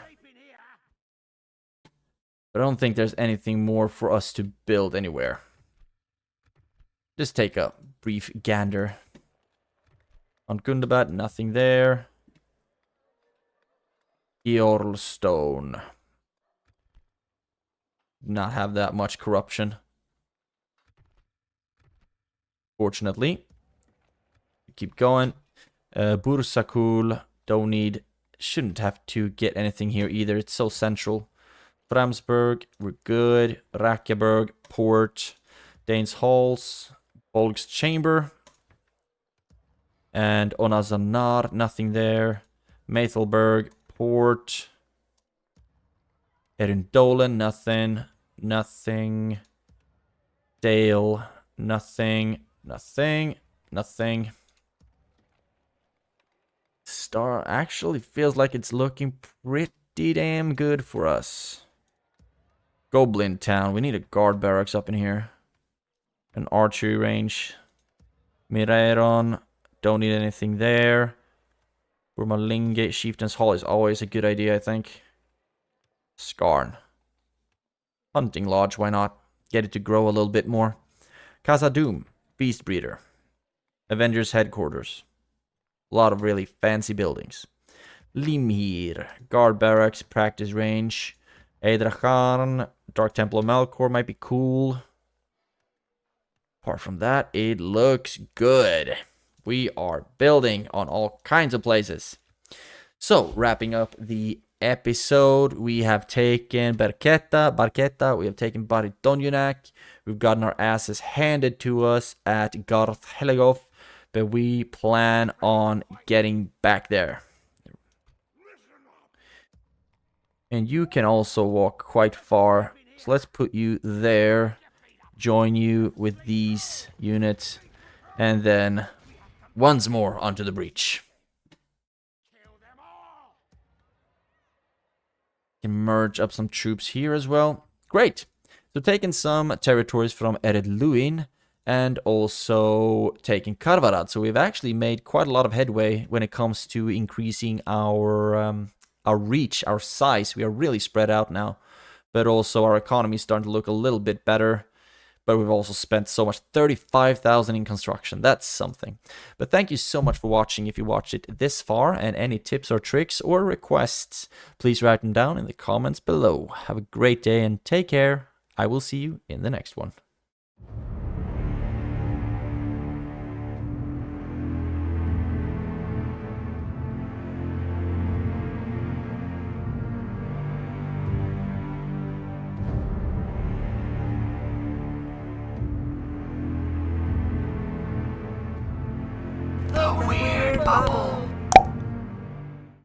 S1: But I don't think there's anything more for us to build anywhere. Just take a brief gander. On Gundabad, nothing there. Eorlstone. Not have that much corruption. Fortunately. Keep going. Bursakul. Don't need. Shouldn't have to get anything here either. It's so central. Framsburg. We're good. Rakeberg. Port. Dane's Halls. Bolg's Chamber. And Onazanar. Nothing there. Mathelberg. Port. Erindolan. Nothing. Nothing. Dale. Nothing. Nothing. Nothing. Star actually feels like it's looking pretty damn good for us. Goblin Town. We need a guard barracks up in here. An archery range. Mireron. Don't need anything there. Burmalinge. Chieftain's Hall is always a good idea, I think. Skarn. Hunting Lodge, why not? Get it to grow a little bit more. Khazad-dûm. Beast Breeder. Avengers Headquarters. A lot of really fancy buildings. Limhir. Guard Barracks. Practice Range. Eidrachan. Dark Temple of Malkor might be cool. Apart from that, it looks good. We are building on all kinds of places. So, wrapping up the episode, we have taken Barketa, we have taken Baridonjunak, we've gotten our asses handed to us at Garth Helegoth, but we plan on getting back there. And you can also walk quite far, so let's put you there. join you with these units, and then once more onto the breach. Can merge up some troops here as well. Great. So taking some territories from Ered Luin and also taking Karvarad. So we've actually made quite a lot of headway when it comes to increasing our reach, our size. We are really spread out now, but also our economy is starting to look a little bit better. But we've also spent so much, 35,000 in construction. That's something. But thank you so much for watching. If you watched it this far, and any tips or tricks or requests, please write them down in the comments below. Have a great day and take care. I will see you in the next one.
S3: The Weird Bubble.